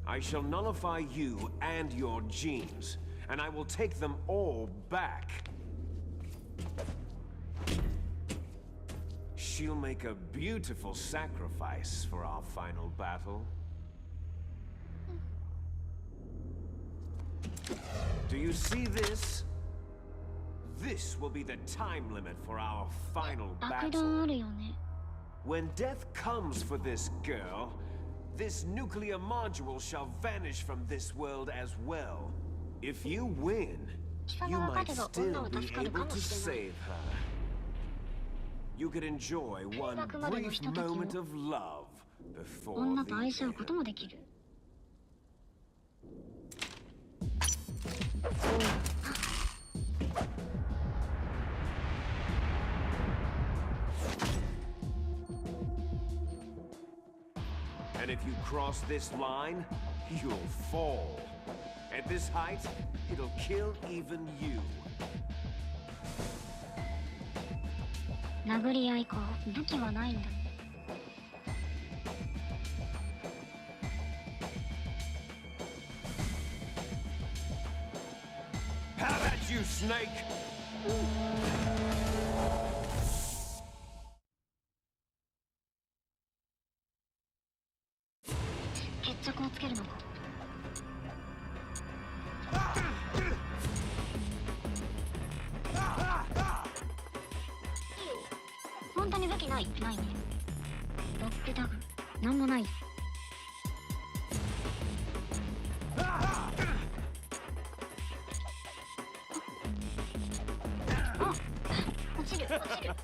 I shall nullify you and your genes, and I will take them all back. She'll make a beautiful sacrifice for our final battle. Do you see this? This will be the time limit for our final 爆弾 battle. あるよね。 When death comes for this girl, this nuclear module shall vanish from this world as well. If you win, you might still be able to save her. You could enjoy one brief moment of love before 女と the 愛し合う end. こともできる。 And if you cross this line, you'll fall. At this height, it'll kill even you. 殴り合いか。武器はないんだね。 How about you, Snake? 決着をつけるのか。本当に武器ない。ないね。ロックダウン。なんもない。あ、落ちる落ちる。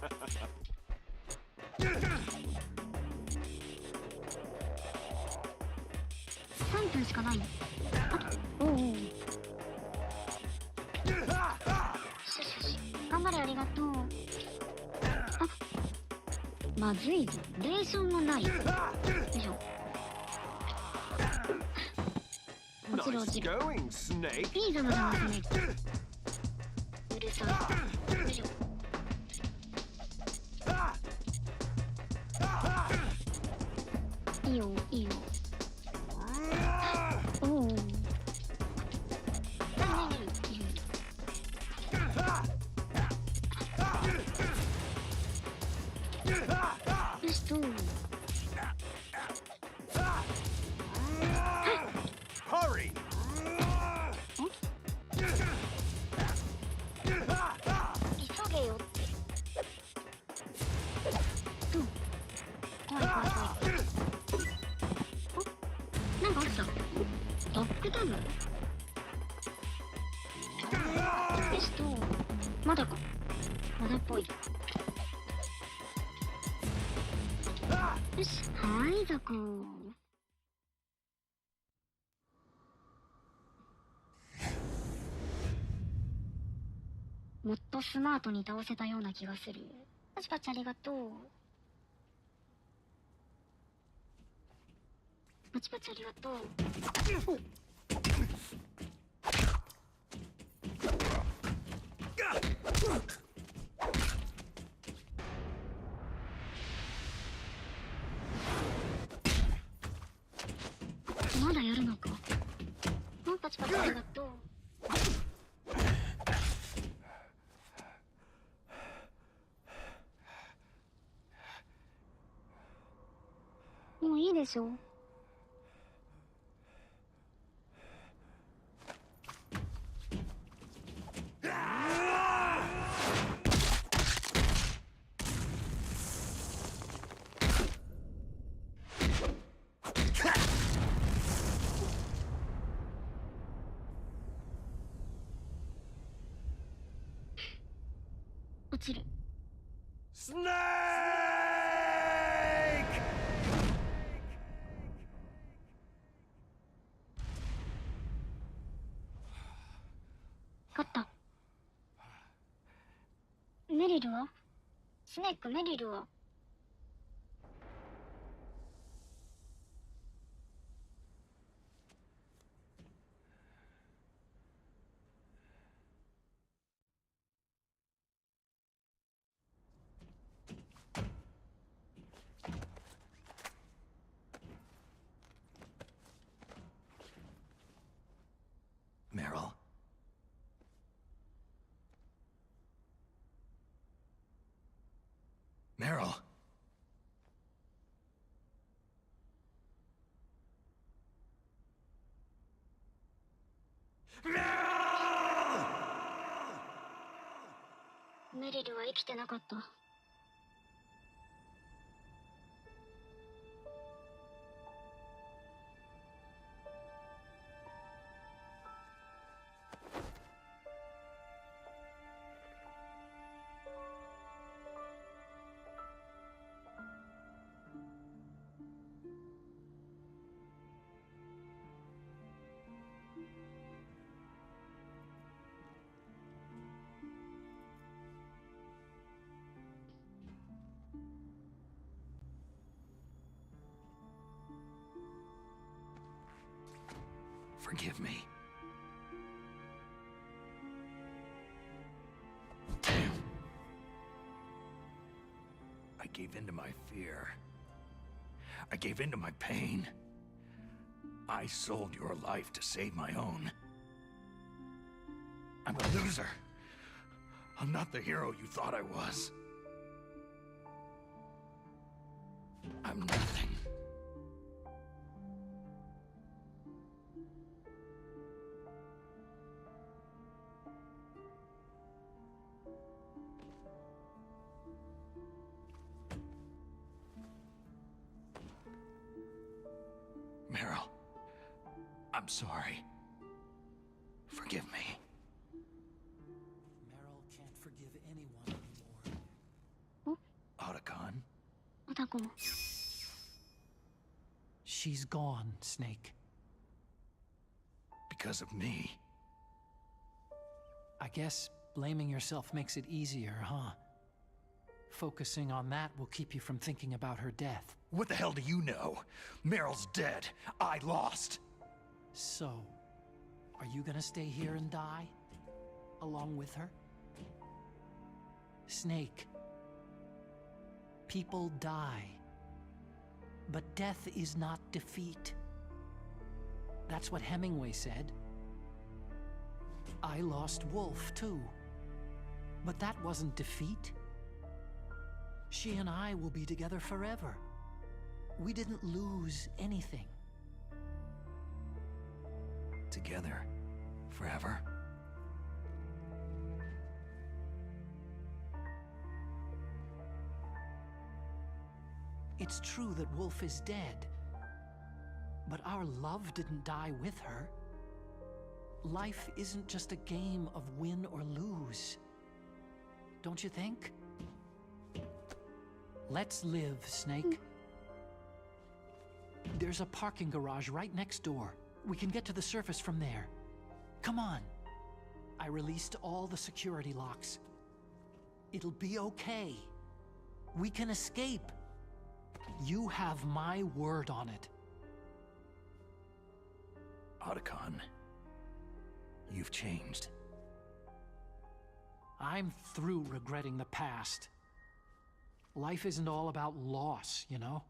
3分しかないの。おうおう。よしよし。頑張れ、ありがとう。あ、まずいぞ。レーションもない。よいしょ。落ちる Nice 落ちる。 going, Snake. いいぞ、まだまだね。うるさい。よいしょ。いいよ、いいよ。おお。何よしと。 Hurry! 急げよって。うん。怖い怖い怖い。お、なんかあった。ロックダウン。よしと。まだか。まだっぽい。よし、はいザコ。もっとスマートに倒せたような気がする。パチパチありがとう。パチパチありがとう。おっ、まだやるのか。パチパチありがとう。もういいでしょ。落ちる。スネーク！勝った。メリルは？スネーク、メリルは？Meryl? Meryl? Meryl! メリルは生きてなかった。Forgive me. I gave in to my fear. I gave in to my pain. I sold your life to save my own. I'm a loser. I'm not the hero you thought I was. I'm nothing. Meryl, I'm sorry. Forgive me. Meryl can't forgive anyone anymore. Otacon? Otacon. She's gone, Snake. Because of me. I guess blaming yourself makes it easier, huh? Focusing on that will keep you from thinking about her death. What the hell do you know? Meryl's dead. I lost. So, are you gonna stay here and die? Along with her? Snake. People die. But death is not defeat. That's what Hemingway said. I lost Wolf, too. But that wasn't defeat. She and I will be together forever. We didn't lose anything. Together? Forever? It's true that Wolf is dead. But our love didn't die with her. Life isn't just a game of win or lose. Don't you think? Let's live, Snake. There's a parking garage right next door. We can get to the surface from there. Come on. I released all the security locks. It'll be okay. We can escape. You have my word on it. Otacon, you've changed. I'm through regretting the past. Life isn't all about loss, you know?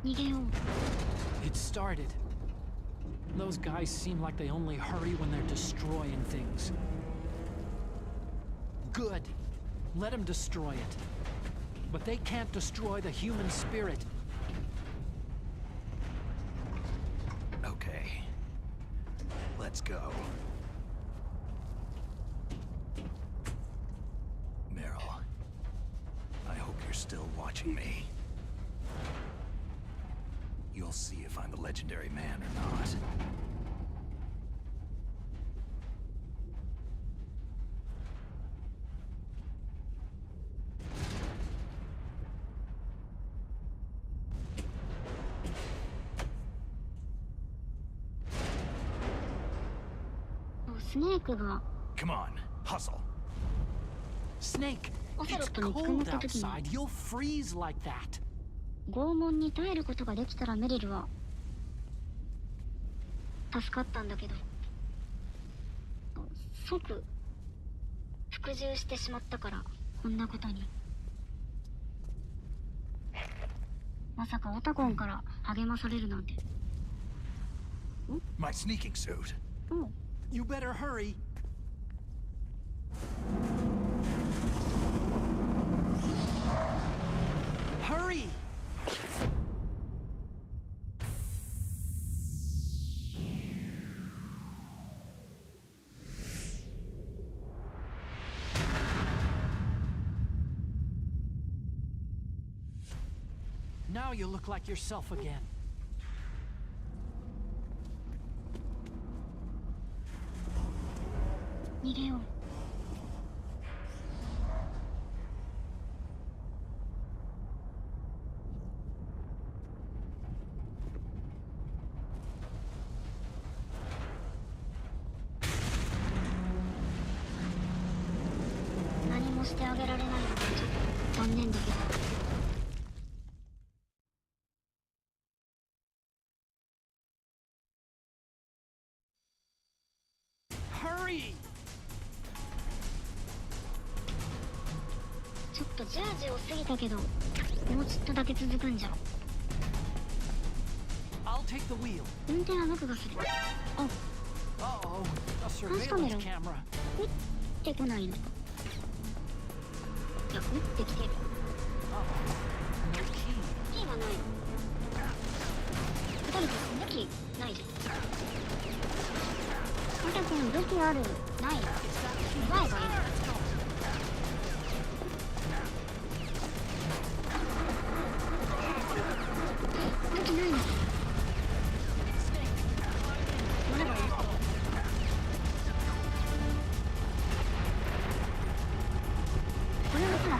逃げよう。 It started. Those guys seem like they only hurry when they're destroying things. Good. Let them destroy it. But they can't destroy the human spirit. Okay. Let's go. Meryl, I hope you're still watching me. You'll see if I'm the legendary man or not. Come on, hustle. Snake, it's cold outside. You'll freeze like that. 拷問に耐えることができたらメリルは助かったんだけど、即服従してしまったからこんなことに。まさかオタコンから励まされるなんて。My sneaking suit. You better hurry. Hurry! Now you look like yourself again. Hurry! ちょっとジャージを過ぎたけど、もうちょっとだけ続くんじゃ。I'll take the wheel. 運転は僕がする。あ、監視カメラ。撃ってこないのか。いや、撃ってきてる。キーがないの。撃たれて武器ないじゃん。またこの武器あるない奪えばいい。武器ないの。乗ればいい。これは撃つのか。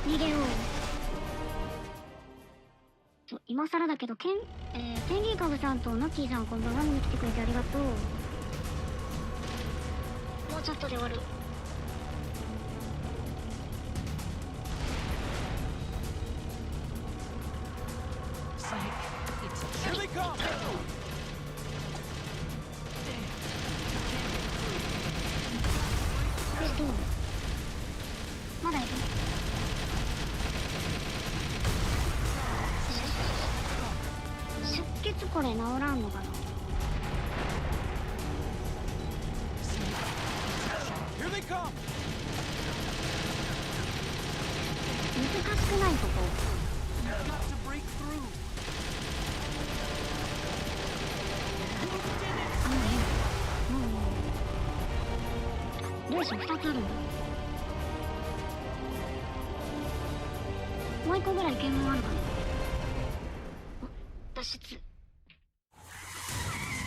逃げよう。今更だけどペンギンカブさんとナッキーさんこんばんは。見に来てくれてありがとう。もうちょっとで終わる。まだいる。出血これ治らんのかな。難しくないここ。あのね。両者2つあるんだ。もう1個ぐらい検問あるかな。脱出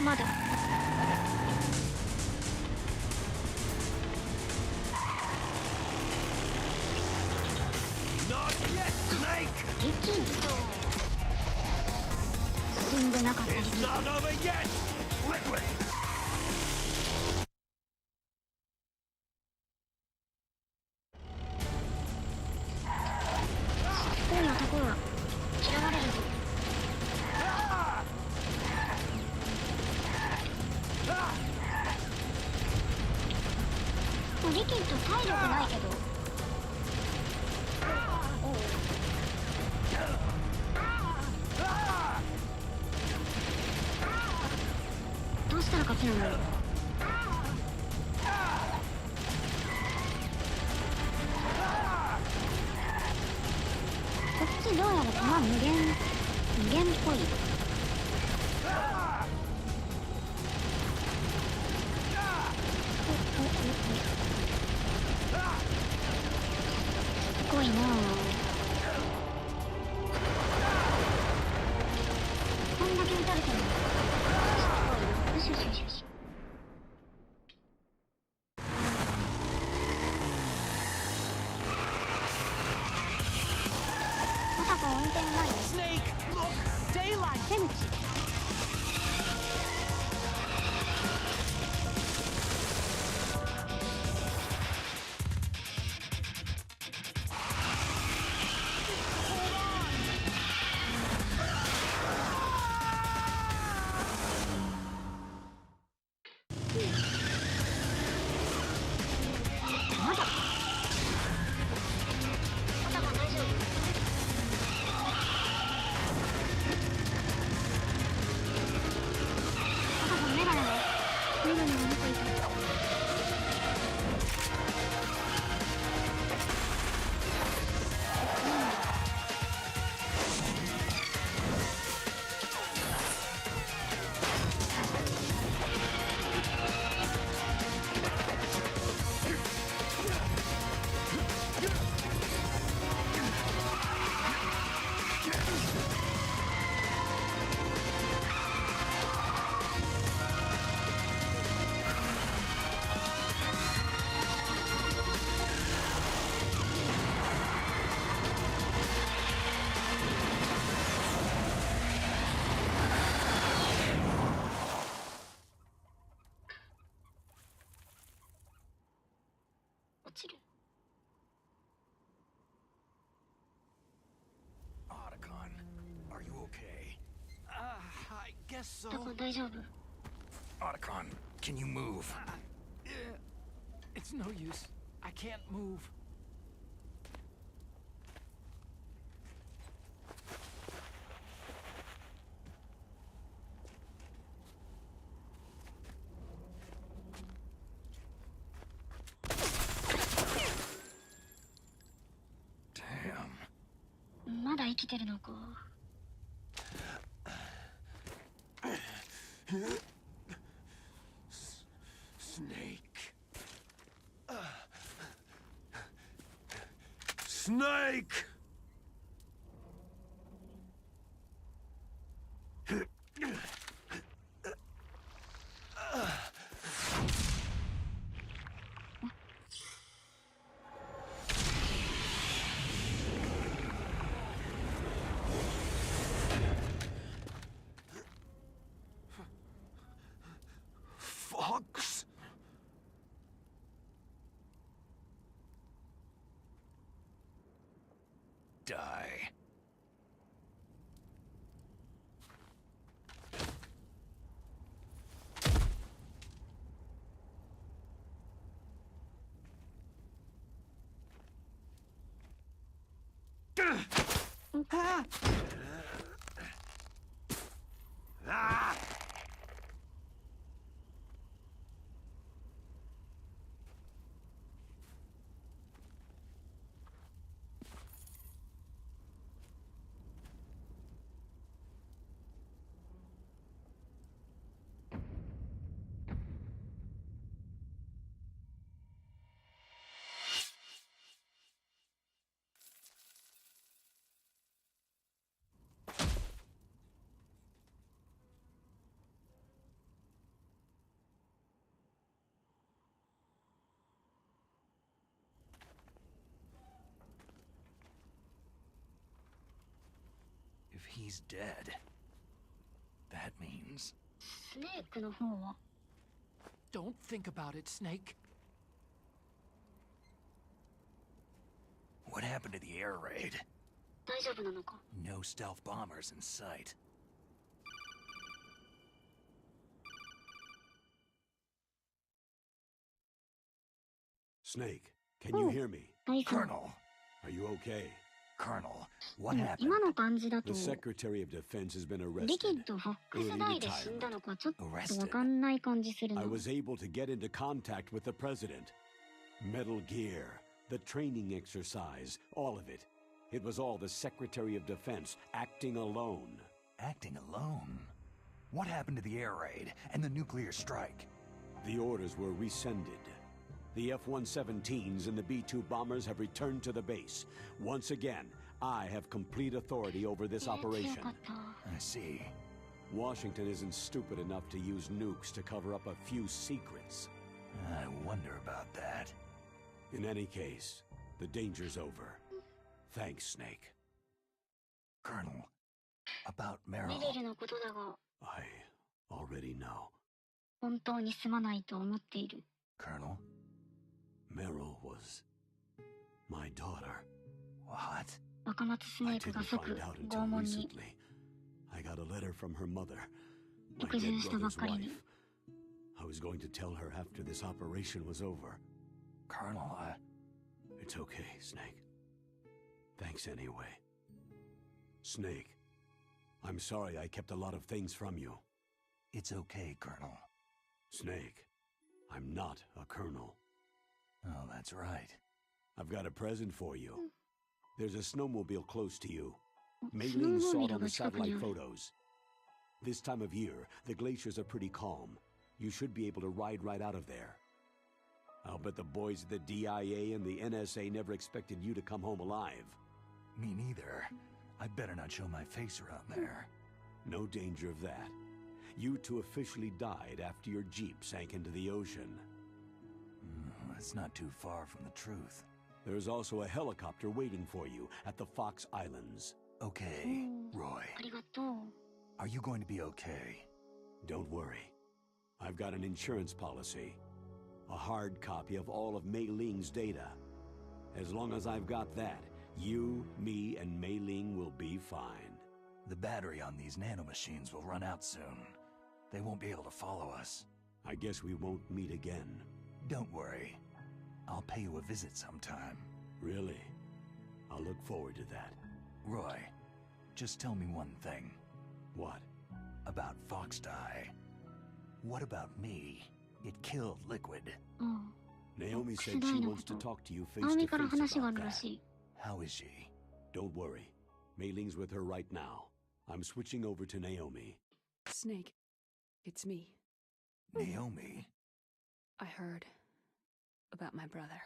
まだ。リキッド進んでなかったり。こんなところは嫌われるぞ。リキッド体力ないけど。どうしたら勝ちなんだろう。こっちどうやら弾無限っぽい。すごいなぁ。こんだけ撃たれてるの。よしよしよしよし。まさか運転ないの？出口。落ちる。Otacon, are you okay? I guess so. タコ大丈夫？ Otacon, can you move? It's no use. I can't move. Damn. まだ生きてるのか。Snake. Snake! Fox? Die. Ah! He's dead. That means... スネークの方は Don't think about it, Snake. What happened to the air raid? 大丈夫なのか No stealth bombers in sight. Snake, can you hear me? 大丈夫 Colonel! Are you okay? Colonel, what でも happened? 今の感じだと The Secretary of Defense has been リキ arrested. ッドフォックス代で死んだのかちょっとわ Arrested? かんない感じするな I was able to get into contact with the President. Metal Gear, the training exercise, all of it. It was all the Secretary of Defense acting alone. Acting alone? What happened to the air raid and the nuclear strike? The orders were rescinded. The F-117s and the B-2 bombers have returned to the base. Once again, I have complete authority over this 強 operation. かった I see. Washington isn't stupid enough to use nukes to cover up a few secrets. I wonder about that. In any case, the danger's over. Thanks, Snake. Colonel, about メ Meryl. リルのことだが I already know. 本当にすまないと思っている Colonel? Meryl was my daughter. What? 若松スネ I ークが didn't 即 find out until 拷問に recently. I got a letter from her mother, my 服従 dead したばっ brother's かりに wife. I was going to tell her after this operation was over. Colonel, It's okay, Snake. Thanks anyway. Snake, I'm sorry I kept a lot of things from you. It's okay, Colonel. Snake, I'm not a colonel. Oh, that's right. I've got a present for you. There's a snowmobile close to you. ス Mei-Ling ノー saw モー it ビル on が the 近くにあ satellite る photos. This time of year, the glaciers are pretty calm. You should be able to ride right out of there. I'll bet the boys at the DIA and the NSA never expected you to come home alive. Me neither. I better not show my face around there. No danger of that. You two officially died after your Jeep sank into the ocean. That's not too far from the truth. There's also a helicopter waiting for you at the Fox Islands. Okay, Roy. ありがとう Are you going to be okay? Don't worry. I've got an insurance policy. A hard copy of all of Mei-Ling's data. As long as I've got that, you, me, and Mei-Ling will be fine. The battery on these nanomachines will run out soon. They won't be able to follow us. I guess we won't meet again. Don't worry. I'll pay you a visit sometime. Really? I'll look forward to that. Roy, just tell me one thing. What? About Fox Die. What about me? It killed Liquid. うん Naomi フォックス said ダ she イのこ wants と to talk to you face ナオ to ミから face 話があ about るら that. しい How is she? Don't worry. Mei-Ling's with her right now. I'm switching over to Naomi. Snake, it's me. Naomi? I heard about my brother.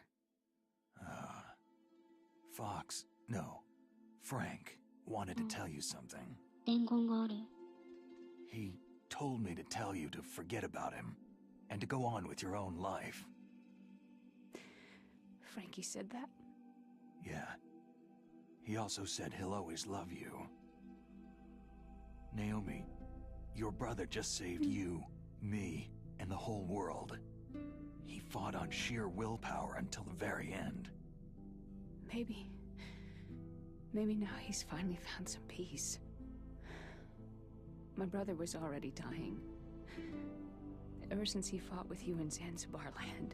Fox, no, Frank wanted to tell you something. 伝言がある He told me to tell you to forget about him and to go on with your own life. Frankie said that? Yeah. He also said he'll always love you. Naomi, your brother just saved you, me, and the whole world. He fought on sheer willpower until the very end. Maybe now he's finally found some peace. My brother was already dying. Ever since he fought with you in Zanzibar land,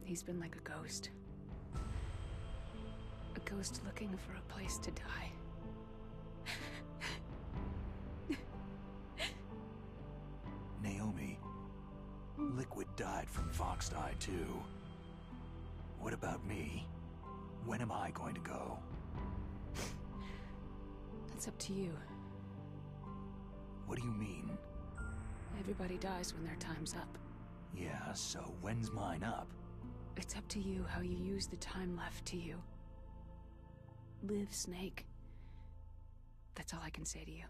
he's been like a ghost. A ghost looking for a place to die. Naomi, Liquid died from Fox Die too. What about me? When am I going to go? That's up to you. What do you mean? Everybody dies when their time's up. Yeah, so when's mine up? It's up to you how you use the time left to you. Live, Snake. That's all I can say to you.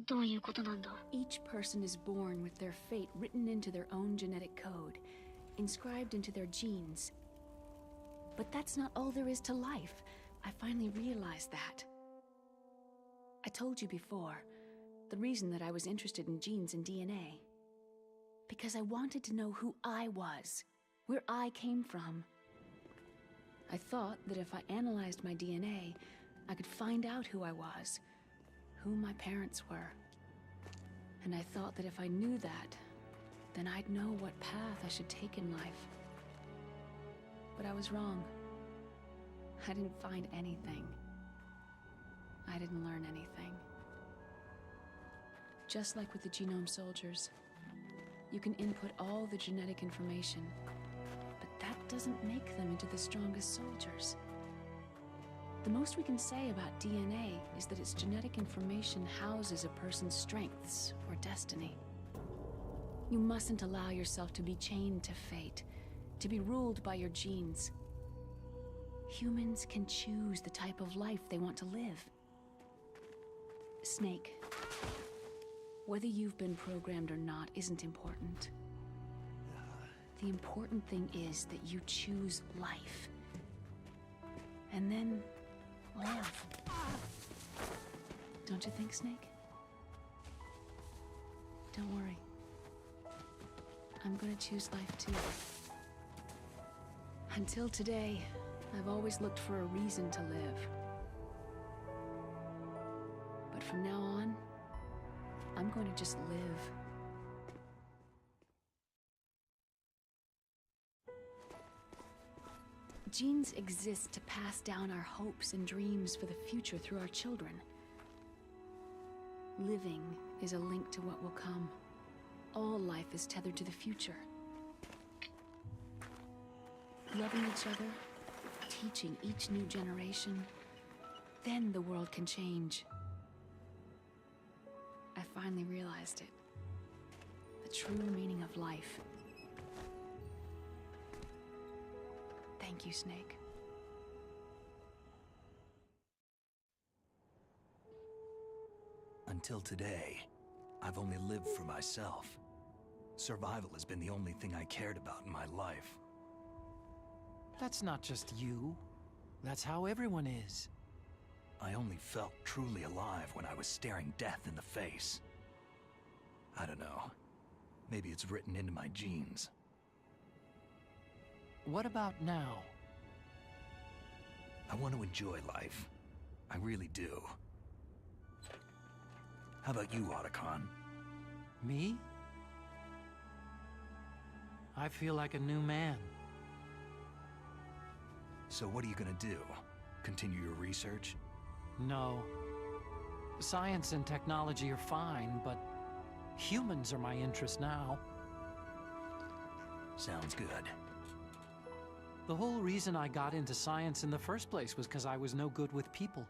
どういうことなんだ Each person is born with their fate written into their own genetic code, inscribed into their genes. But that's not all there is to life. I finally realized that. I told you before, the reason that I was interested in genes and DNA. Because I wanted to know who I was, where I came from. I thought that if I analyzed my DNA, I could find out who I was, who my parents were. And I thought that if I knew that, then I'd know what path I should take in life. But I was wrong. I didn't find anything. I didn't learn anything. Just like with the genome soldiers, you can input all the genetic information, but that doesn't make them into the strongest soldiers. The most we can say about DNA is that its genetic information houses a person's strengths or destiny. You mustn't allow yourself to be chained to fate, to be ruled by your genes. Humans can choose the type of life they want to live. Snake, whether you've been programmed or not isn't important. The important thing is that you choose life. And then live. Don't you think, Snake? Don't worry. I'm gonna choose life too. Until today, I've always looked for a reason to live. But from now on, I'm going to just live. Genes exist to pass down our hopes and dreams for the future through our children. Living is a link to what will come. All life is tethered to the future. Loving each other, teaching each new generation, then the world can change. I finally realized it. The true meaning of life. Thank you, Snake. Until today, I've only lived for myself. Survival has been the only thing I cared about in my life. That's not just you. That's how everyone is. I only felt truly alive when I was staring death in the face. I don't know. Maybe it's written into my genes. What about now? I want to enjoy life. I really do. How about you, Otacon? Me? I feel like a new man. So what are you gonna do? Continue your research? No. Science and technology are fine, but humans are my interest now. Sounds good. The whole reason I got into science in the first place was because I was no good with people.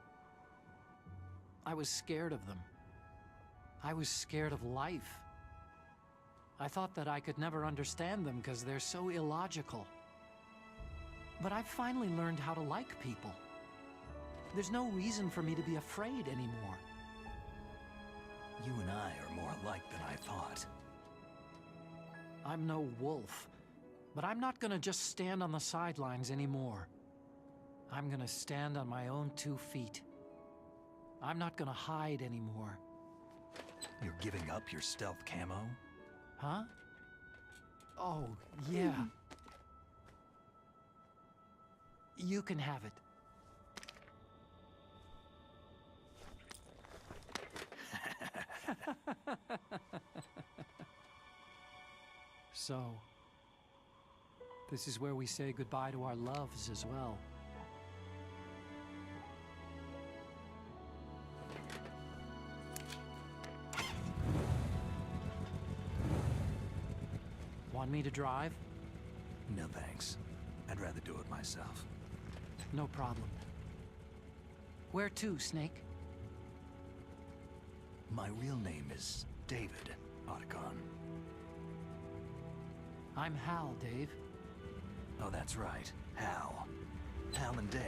I was scared of them. I was scared of life. I thought that I could never understand them because they're so illogical. But I've finally learned how to like people. There's no reason for me to be afraid anymore. You and I are more alike than I thought. I'm no wolf, but I'm not gonna just stand on the sidelines anymore. I'm gonna stand on my own 2 feet. I'm not gonna hide anymore. You're giving up your stealth camo? Huh? Oh, yeah. You can have it. So, this is where we say goodbye to our loves as well. Want me to drive? No thanks. I'd rather do it myself. No problem. Where to, Snake? My real name is David, Otacon. I'm Hal, Dave. Oh, that's right. Hal. Hal and Dave.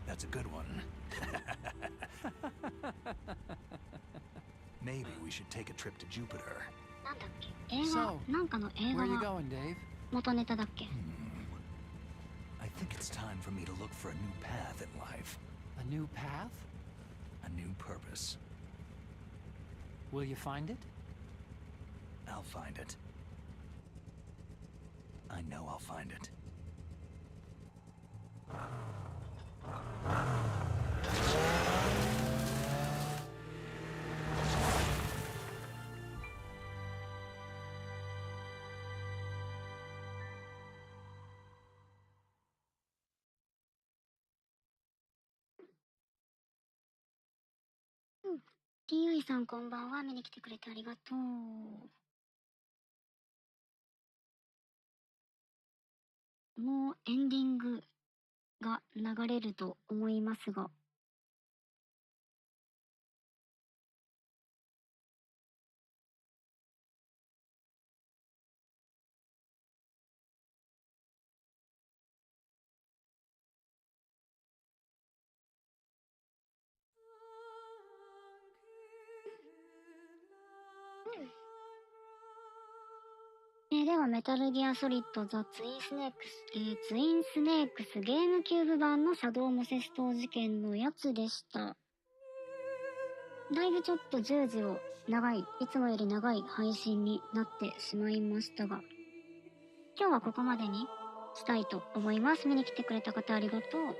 That's a good one. Maybe we should take a trip to Jupiter. なんだっけ？映画、なんかの映画 Where you が going, Dave? 元ネタだっけ？ I think it's time for me to look for a new path in life. A new path? A new purpose. Will you find it? I'll find it. I know I'll find it. TI さんこんばんは。見に来てくれてありがとう。もうエンディングが流れると思いますが。ではメタルギアソリッドザ・ツインスネークスゲームキューブ版のシャドーモセス島事件のやつでした。だいぶちょっと10時をいつもより長い配信になってしまいましたが、今日はここまでにしたいと思います。見に来てくれた方ありがとう。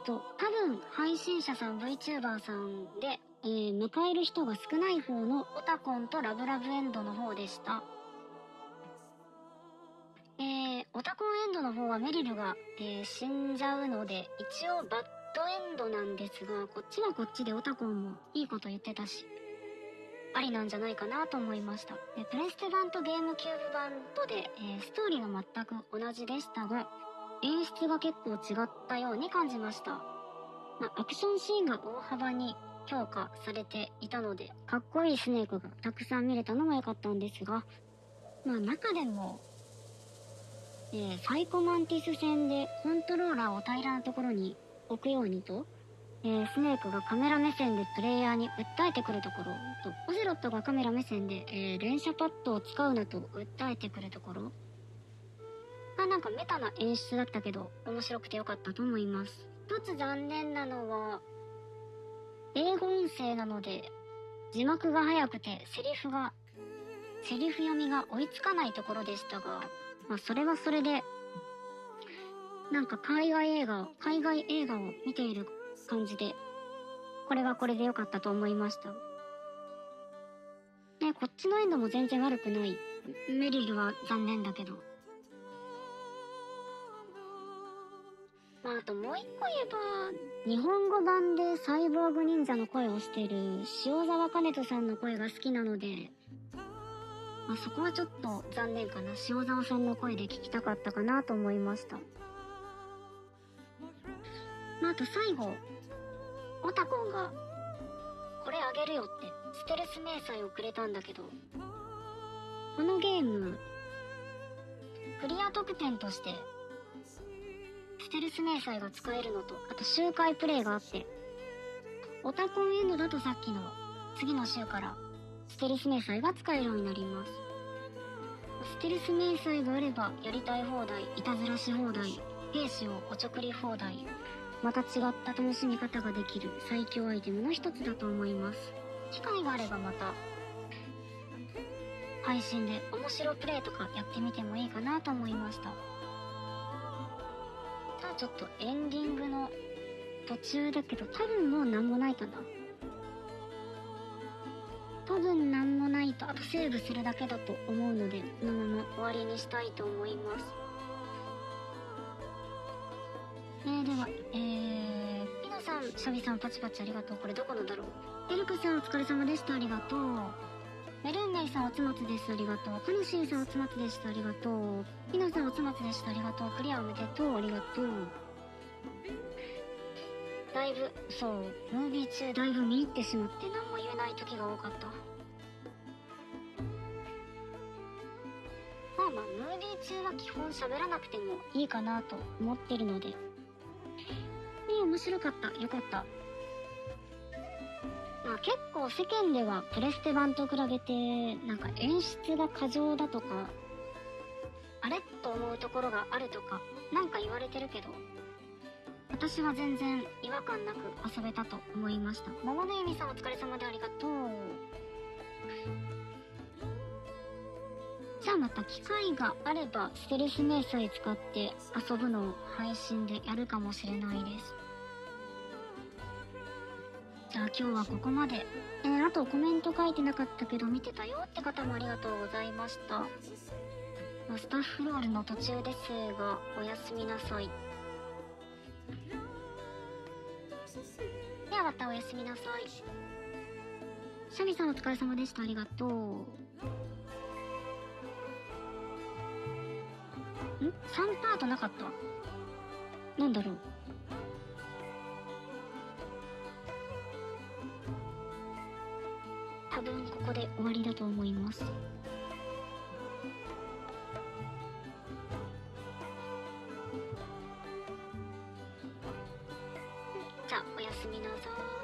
多分配信者さん VTuber さんで、迎える人が少ない方のオタコンとラブラブエンドの方でした。オタコンエンドの方はメリルが、死んじゃうので一応バッドエンドなんですが、こっちはこっちでオタコンもいいこと言ってたしありなんじゃないかなと思いました。プレステ版とゲームキューブ版とで、ストーリーは全く同じでしたが、演出が結構違ったように感じました。アクションシーンが大幅に強化されていたので、かっこいいスネークがたくさん見れたのも良かったんですが、中でも、サイコマンティス戦でコントローラーを平らなところに置くようにと、スネークがカメラ目線でプレイヤーに訴えてくるところと、オゼロットがカメラ目線で、連射パッドを使うなと訴えてくるところがなんかメタな演出だったけど面白くてよかったと思います。一つ残念なのは英語音声なので字幕が早くてセリフ読みが追いつかないところでしたが、それはそれでなんか海外映画を見ている感じで、これはこれでよかったと思いました。こっちのエンドも全然悪くない。メリルは残念だけど。あともう一個言えば、日本語版でサイボーグ忍者の声をしている塩沢兼人さんの声が好きなので、そこはちょっと残念かな。塩沢さんの声で聞きたかったかなと思いました。あと最後、オタコンがこれあげるよってステルス明細をくれたんだけど、このゲームクリア特典としてステルス明細が使えるのと、あと周回プレイがあって、オタコンエンドだとさっきの次の週からステルス明細が使えるようになります。ステルス明細があればやりたい放題、いたずらし放題、兵士をおちょくり放題、また違った楽しみ方ができる最強アイテムの一つだと思います。機会があればまた配信で面白プレイとかやってみてもいいかなと思いました。ただちょっとエンディングの途中だけど、多分もうなんもないかな。多分なんもないと、あとセーブするだけだと思うので、このまま終わりにしたいと思います。では、ピノさん、シャビさん、パチパチありがとう。これどこのだろう。エルクさんお疲れ様でした。ありがとう。メルンメイさんおつまつです。ありがとう。カノシーさんおつまつでした。ありがとう。ピノさんおつまつでした。ありがとう。クリアおめでとう。ありがとう。だいぶ、そう、ムービー中だいぶ見入ってしまって何も言えない時が多かった。ムービー中は基本喋らなくてもいいかなと思ってるので。面白かった。よかった。結構世間ではプレステ版と比べてなんか演出が過剰だとか、あれと思うところがあるとかなんか言われてるけど、私は全然違和感なく遊べたと思いました。桃の由美さん、お疲れ様でありがとう。じゃあまた機会があればステルス迷彩使って遊ぶのを配信でやるかもしれないです。じゃあ今日はここまで。あとコメント書いてなかったけど見てたよって方もありがとうございました。スタッフロールの途中ですが、おやすみなさい。ではまたおやすみなさい。シャミさんお疲れ様でした。ありがとう。3パートなかった。なんだろう。多分ここで終わりだと思います。じゃあおやすみなさい。